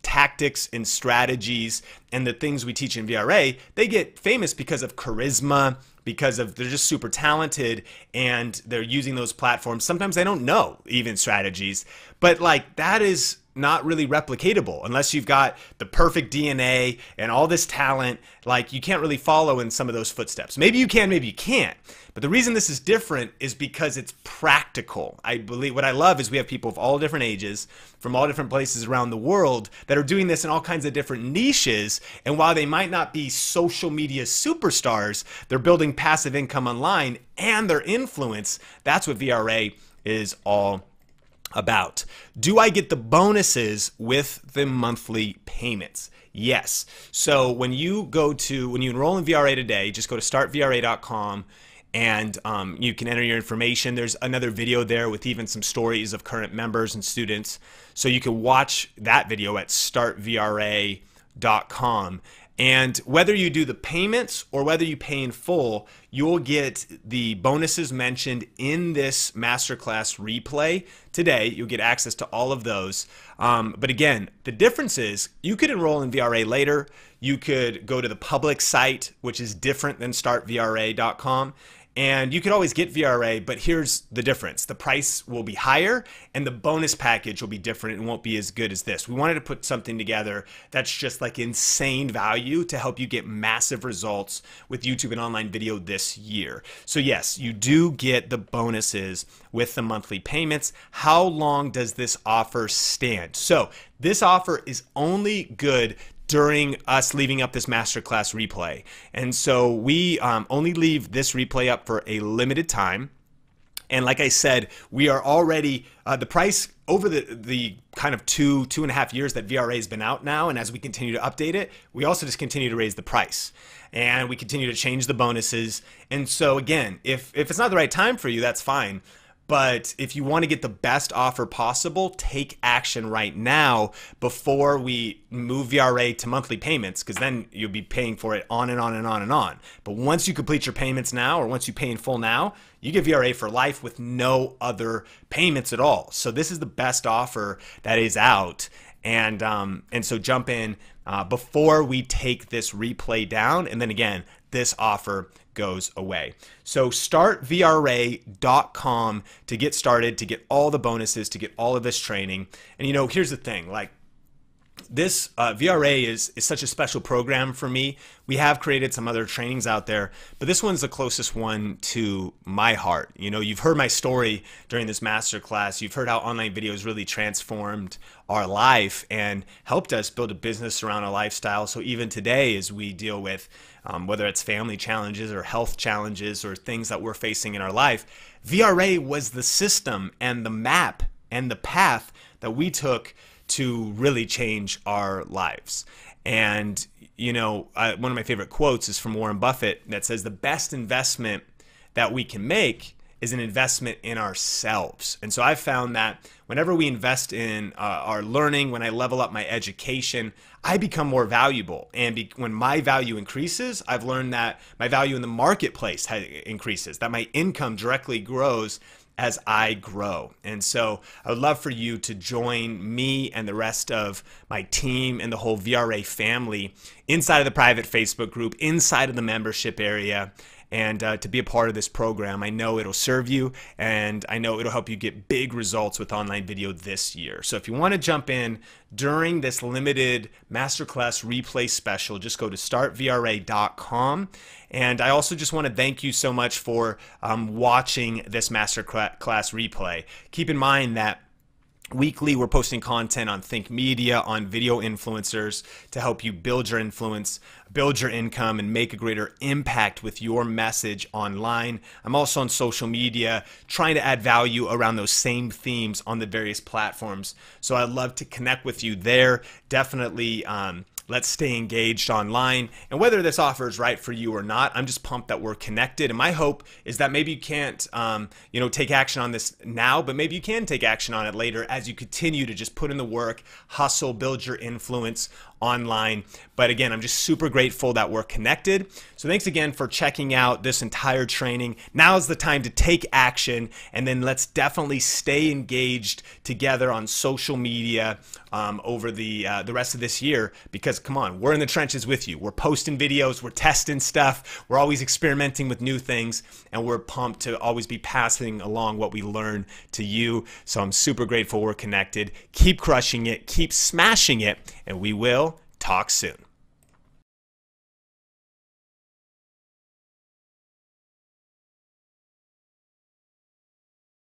tactics and strategies and the things we teach in VRA. They get famous because of charisma, because of they're just super talented and they're using those platforms. Sometimes they don't know even strategies, but like that is not really replicatable unless you've got the perfect DNA and all this talent. Like you can't really follow in some of those footsteps. Maybe you can, maybe you can't. But the reason this is different is because it's practical. I believe what I love is we have people of all different ages from all different places around the world that are doing this in all kinds of different niches. And while they might not be social media superstars, they're building passive income online and their influence. That's what VRA is all about. Do I get the bonuses with the monthly payments? Yes. So when you enroll in VRA today, just go to startvra.com and you can enter your information. There's another video there with even some stories of current members and students. So you can watch that video at startvra.com. And whether you do the payments or whether you pay in full, you'll get the bonuses mentioned in this masterclass replay today. You'll get access to all of those. But again, the difference is you could enroll in VRA later. You could go to the public site, which is different than startvra.com. And you could always get VRA, but here's the difference. The price will be higher and the bonus package will be different and won't be as good as this. We wanted to put something together that's just like insane value to help you get massive results with YouTube and online video this year. So yes, you do get the bonuses with the monthly payments. How long does this offer stand? So this offer is only good during us leaving up this masterclass replay. And so we only leave this replay up for a limited time. And like I said, we are already, the price over the kind of two and a half years that VRA has been out now, and as we continue to update it, we also just continue to raise the price. And we continue to change the bonuses. And so again, if it's not the right time for you, that's fine. But if you want to get the best offer possible, take action right now before we move VRA to monthly payments, because then you'll be paying for it on and on and on and on. But once you complete your payments now, or once you pay in full now, you get VRA for life with no other payments at all. So this is the best offer that is out. And so jump in before we take this replay down. And then again, this offer goes away. So startvra.com to get started, to get all the bonuses, to get all of this training. And here's the thing, like This VRA is such a special program for me. We have created some other trainings out there, but this one's the closest one to my heart. You know, you've heard my story during this masterclass. You've heard how online videos really transformed our life and helped us build a business around a lifestyle. So even today, as we deal with whether it's family challenges or health challenges or things that we're facing in our life, VRA was the system and the map and the path that we took to really change our lives. And, you know, one of my favorite quotes is from Warren Buffett that says the best investment that we can make is an investment in ourselves. And so I've found that whenever we invest in our learning, when I level up my education, I become more valuable. And when my value increases, I've learned that my value in the marketplace increases, that my income directly grows as I grow. And so I would love for you to join me and the rest of my team and the whole VRA family inside of the private Facebook group, inside of the membership area, and to be a part of this program. I know it'll serve you, and I know it'll help you get big results with online video this year. So if you want to jump in during this limited masterclass replay special, just go to startvra.com. And I also just want to thank you so much for watching this masterclass replay. Keep in mind that weekly, we're posting content on Think Media, on video influencers to help you build your influence, build your income, and make a greater impact with your message online. I'm also on social media trying to add value around those same themes on the various platforms. So I'd love to connect with you there. Definitely let's stay engaged online. And whether this offer is right for you or not, I'm just pumped that we're connected. And my hope is that maybe you can't, take action on this now, but maybe you can take action on it later as you continue to just put in the work, hustle, build your influence online. But again, I'm just super grateful that we're connected. So thanks again for checking out this entire training. Now is the time to take action, and then let's definitely stay engaged together on social media over the rest of this year, because come on, we're in the trenches with you. We're posting videos, we're testing stuff, we're always experimenting with new things, and we're pumped to always be passing along what we learn to you. So I'm super grateful we're connected. Keep crushing it, keep smashing it, and we will talk soon.